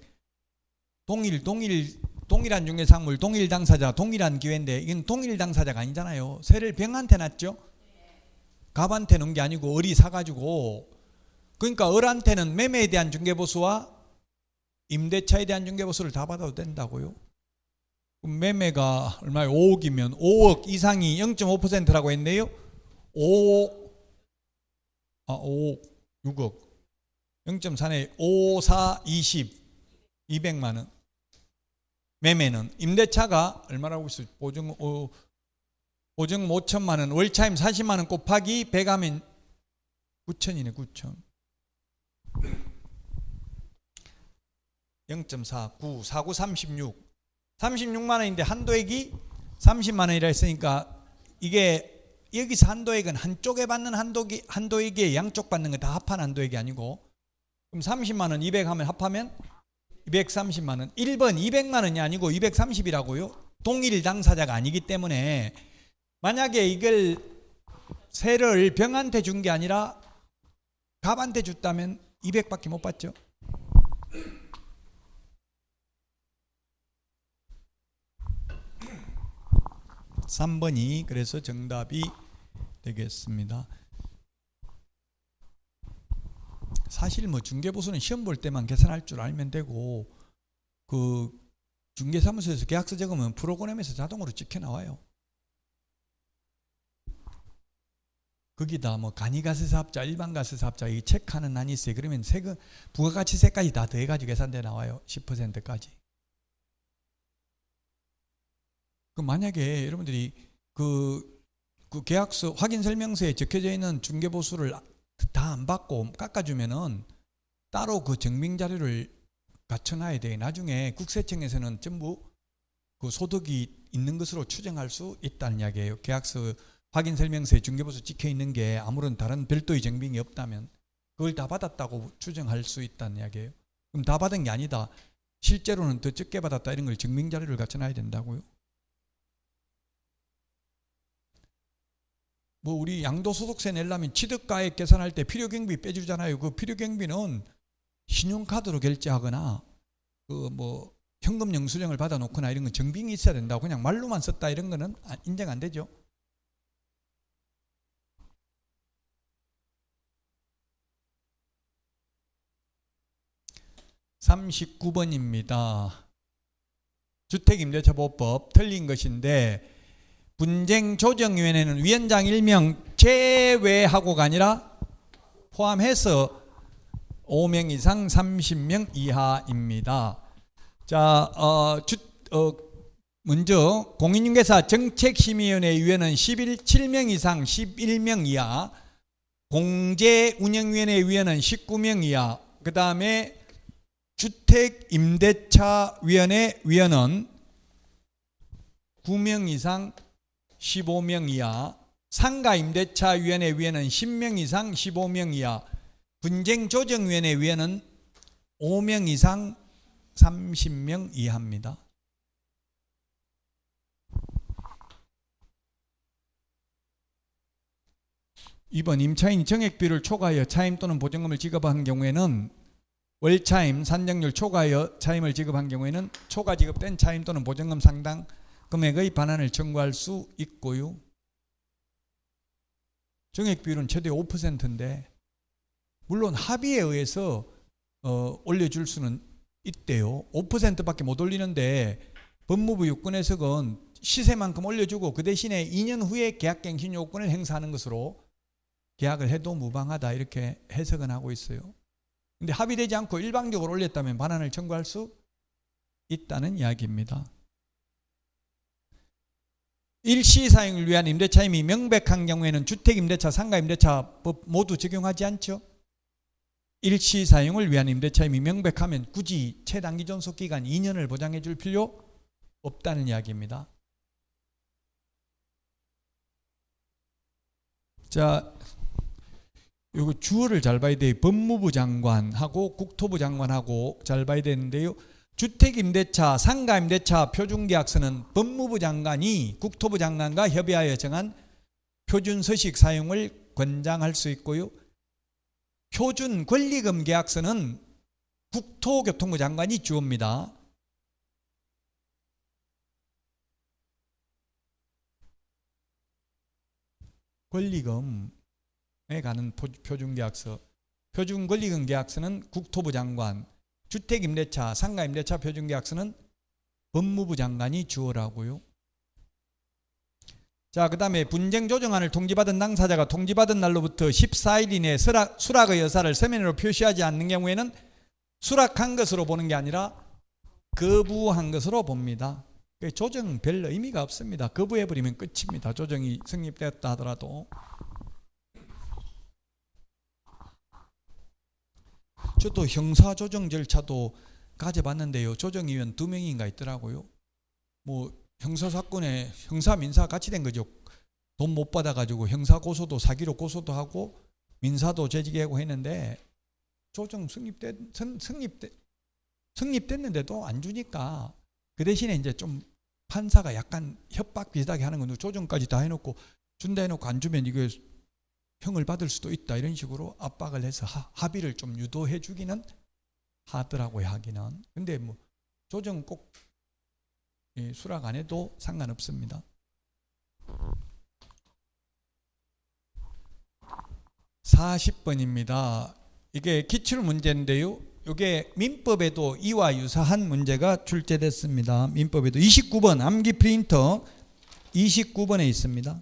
동일한 중개사물, 동일 당사자, 동일한 기회인데 이건 동일 당사자가 아니잖아요. 세를 병한테 놨죠. 갑한테 놓은 게 아니고 을이 사가지고. 그러니까 을한테는 매매에 대한 중개보수와 임대차에 대한 중개보수를 다 받아도 된다고요. 그럼 매매가 얼마예요? 5억이면 5억 이상이 0.5%라고 했네요. 5억 6억 0.4네 5, 4, 20 200만 원. 매매는 임대차가 얼마라고 있어요? 보증금 5천만 원, 월차임 40만 원 곱하기 100 하면 9천이네. 9천. 0.4, 9, 4, 9, 36만 원인데 한도액이 30만 원이라 했으니까 이게 여기서 한도액은 한쪽에 받는 한도액에 양쪽 받는 거 다 합한 한도액이 아니고, 그럼 30만 원 200 하면 합하면 230만 원. 1번 200만 원이 아니고 230이라고요. 동일 당사자가 아니기 때문에 만약에 이걸 세를 병한테 준 게 아니라 갑한테 줬다면 200밖에 못 받죠. (3번이) 그래서 정답이 되겠습니다. 사실 뭐 중개보수는 시험 볼 때만 계산할 줄 알면 되고, 그 중개사무소에서 계약서 적으면 프로그램에서 자동으로 찍혀 나와요. 거기다 뭐 간이가세사업자, 일반가세사업자 이 체크하는 난이 있어요. 그러면 세금, 부가가치세까지 다 더해가지고 계산돼 나와요. 10%까지. 그 만약에 여러분들이 그 계약서 확인 설명서에 적혀져 있는 중개보수를 다 안 받고 깎아주면은 따로 그 증빙 자료를 갖춰놔야 돼. 나중에 국세청에서는 전부 그 소득이 있는 것으로 추정할 수 있다는 이야기예요. 계약서 확인 설명서에 중개보수 찍혀 있는 게 아무런 다른 별도의 증빙이 없다면 그걸 다 받았다고 추정할 수 있다는 이야기예요. 그럼 다 받은 게 아니다, 실제로는 더 적게 받았다, 이런 걸 증빙 자료를 갖춰놔야 된다고요. 뭐 우리 양도소득세 내려면 취득가액 계산할 때 필요경비 빼주잖아요. 그 필요경비는 신용카드로 결제하거나 그 뭐 현금 영수증을 받아놓거나 이런 건 증빙이 있어야 된다고. 그냥 말로만 썼다 이런 거는 인정 안 되죠. (39번입니다) 주택임대차보호법 틀린 것인데, 분쟁조정위원회는 위원장 1명 제외하고가 아니라 포함해서 5명 이상 30명 이하입니다. 자, 먼저 공인중개사 정책심의위원회 위원은 7명 이상 11명 이하, 공제운영위원회 위원은 19명 이하, 그 다음에 주택임대차위원회 위원은 9명 이상 15명 이하, 상가임대차위원회 위원은 10명 이상 15명 이하, 분쟁조정위원회 위원은 5명 이상 30명 이하입니다. 이번 임차인이 정액비를 초과하여 차임 또는 보증금을 지급한 경우에는 월차임, 산정률 초과하여 차임을 지급한 경우에는 초과 지급된 차임 또는 보증금 상당 금액의 반환을 청구할 수 있고요. 정액비율은 최대 5%인데 물론 합의에 의해서 올려줄 수는 있대요. 5%밖에 못 올리는데 법무부 유권 해석은 시세만큼 올려주고 그 대신에 2년 후에 계약갱신 요건을 행사하는 것으로 계약을 해도 무방하다, 이렇게 해석은 하고 있어요. 근데 합의되지 않고 일방적으로 올렸다면 반환을 청구할 수 있다는 이야기입니다. 일시사용을 위한 임대차임이 명백한 경우에는 주택임대차, 상가임대차법 모두 적용하지 않죠. 일시사용을 위한 임대차임이 명백하면 굳이 최단기 존속기간 2년을 보장해 줄 필요 없다는 이야기입니다. 자, 요거 주어를 잘 봐야 돼요. 법무부 장관하고 국토부 장관하고 잘 봐야 되는데요. 주택임대차, 상가임대차 표준계약서는 법무부 장관이 국토부 장관과 협의하여 정한 표준서식 사용을 권장할 수 있고요. 표준권리금 계약서는 국토교통부 장관이 주어입니다. 권리금에 가는 표준계약서, 표준권리금 계약서는 국토부 장관, 주택임대차, 상가임대차 표준계약서는 법무부 장관이 주어라고요. 자, 그 다음에 분쟁조정안을 통지받은 당사자가 통지받은 날로부터 14일 이내에 수락의 의사를 서면으로 표시하지 않는 경우에는 수락한 것으로 보는 게 아니라 거부한 것으로 봅니다. 조정 별로 의미가 없습니다. 거부해버리면 끝입니다. 조정이 성립되었다 하더라도. 저도 형사조정 절차도 가져봤는데요. 조정위원 2명인가 있더라고요. 뭐 형사사건에 형사 민사 같이 된 거죠. 돈 못 받아가지고 형사 고소도 사기로 고소도 하고 민사도 재직하고 했는데 조정 성립됐는데도 안 주니까 그 대신에 이제 좀 판사가 약간 협박 비슷하게 하는 건데 조정까지 다 해놓고 준다 해놓고 안 주면 이게 형을 받을 수도 있다 이런 식으로 압박을 해서 합의를 좀 유도해 주기는 하더라고요. 하기는. 근데 뭐 조정 꼭 수락 안 해도 상관없습니다. 40번입니다. 이게 기출 문제인데요. 이게 민법에도 이와 유사한 문제가 출제됐습니다. 민법에도 29번 암기 프린터 29번에 있습니다.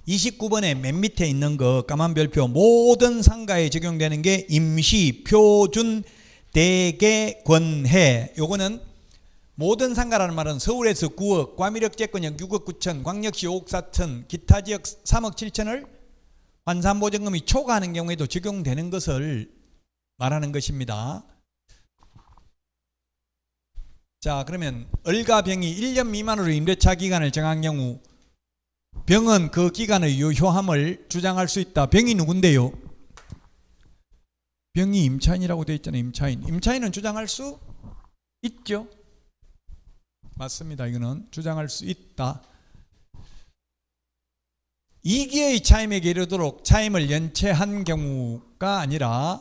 29번에 맨 밑에 있는 거 까만 별표 모든 상가에 적용되는 게 임시, 표준, 대개, 권해. 요거는 모든 상가라는 말은 서울에서 9억, 과미력제권역 6억 9천, 광역시 5억 4천, 기타 지역 3억 7천을 환산보전금이 초과하는 경우에도 적용되는 것을 말하는 것입니다. 자, 그러면 을과 병이 1년 미만으로 임대차 기간을 정한 경우 병은 그 기간의 유효함을 주장할 수 있다. 병이 누군데요? 병이 임차인이라고 되어 있잖아요. 임차인은 주장할 수 있죠. 맞습니다. 이거는 주장할 수 있다. 2기의 차임에게 이르도록 차임을 연체한 경우가 아니라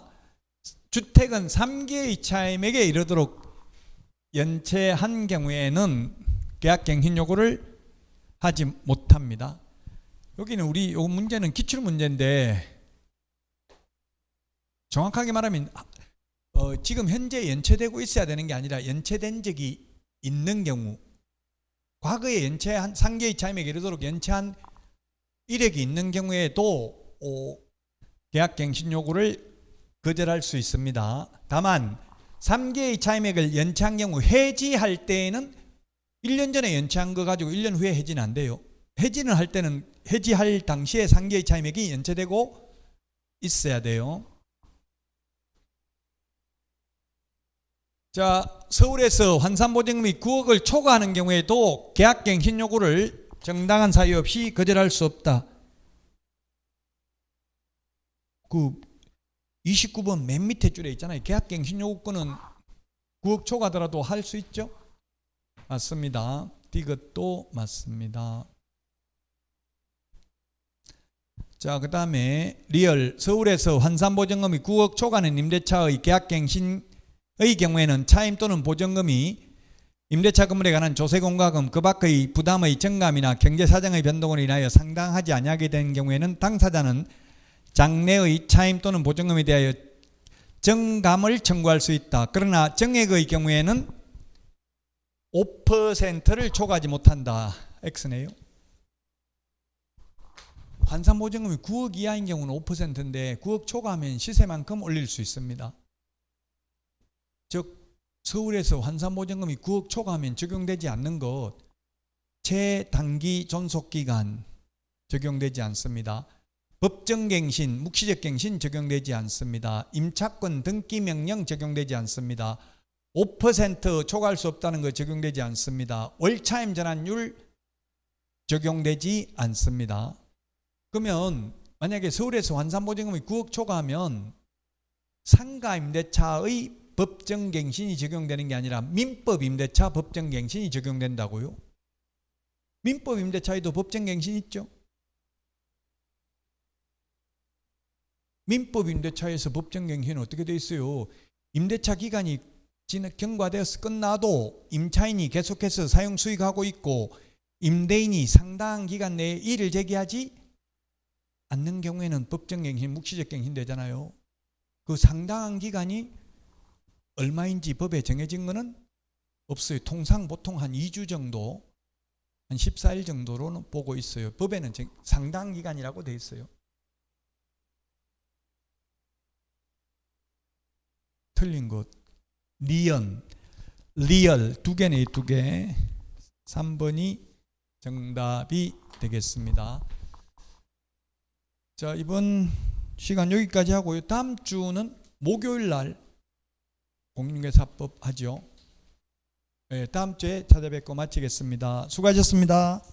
주택은 3기의 차임에게 이르도록 연체한 경우에는 계약갱신 요구를 하지 못합니다. 여기는 우리 요 문제는 기출 문제인데 정확하게 말하면 지금 현재 연체되고 있어야 되는 게 아니라 연체된 적이 있는 경우, 과거에 연체한 3개의 차임에게 이르도록 연체한 이력이 있는 경우에도 계약갱신 요구를 거절할 수 있습니다. 다만 3개의 차임액을 연체한 경우 해지할 때에는 1년 전에 연체한 거 가지고 1년 후에 해지는 안 돼요. 해지는 할 때는 해지할 당시에 3개의 차임액이 연체되고 있어야 돼요. 자, 서울에서 환산보증금이 9억을 초과하는 경우에도 계약갱신 요구를 정당한 사유 없이 거절할 수 없다. 그 29번 맨 밑에 줄에 있잖아요. 계약갱신 요구권은 9억 초과하더라도 할 수 있죠? 맞습니다. 이것도 맞습니다. 자, 그 다음에 리얼 서울에서 환산보증금이 9억 초과하는 임대차의 계약갱신의 경우에는 차임 또는 보증금이 임대차 건물에 관한 조세공과금 그 밖의 부담의 정감이나 경제사정의 변동으로 인하여 상당하지 아니하게 된 경우에는 당사자는 장래의 차임 또는 보증금에 대하여 정감을 청구할 수 있다. 그러나 정액의 경우에는 5%를 초과하지 못한다. X네요. 환산보증금이 9억 이하인 경우는 5%인데 9억 초과하면 시세만큼 올릴 수 있습니다. 즉 서울에서 환산보증금이 9억 초과하면 적용되지 않는 것, 최단기 존속기간 적용되지 않습니다. 법정갱신, 묵시적갱신 적용되지 않습니다. 임차권 등기명령 적용되지 않습니다. 5% 초과할 수 없다는 거 적용되지 않습니다. 월차임 전환율 적용되지 않습니다. 그러면 만약에 서울에서 환산보증금이 9억 초과하면 상가임대차의 법정갱신이 적용되는 게 아니라 민법임대차 법정갱신이 적용된다고요? 민법임대차에도 법정갱신 있죠? 민법임대차에서 법정갱신은 어떻게 돼 있어요? 임대차 기간이 경과되어서 끝나도 임차인이 계속해서 사용 수익하고 있고 임대인이 상당한 기간 내에 이의를 제기하지 않는 경우에는 법정갱신, 묵시적갱신 되잖아요. 그 상당한 기간이 얼마인지 법에 정해진 거는 없어요. 통상 보통 한 2주 정도, 한 14일 정도로는 보고 있어요. 법에는 상당 기간이라고 돼 있어요. 틀린 것. 리얼 두 개네, 두 개. 3번이 정답이 되겠습니다. 자, 이번 시간 여기까지 하고요. 다음 주는 목요일 날 공인중개사법 하죠. 다음 주에 찾아뵙고 마치겠습니다. 수고하셨습니다.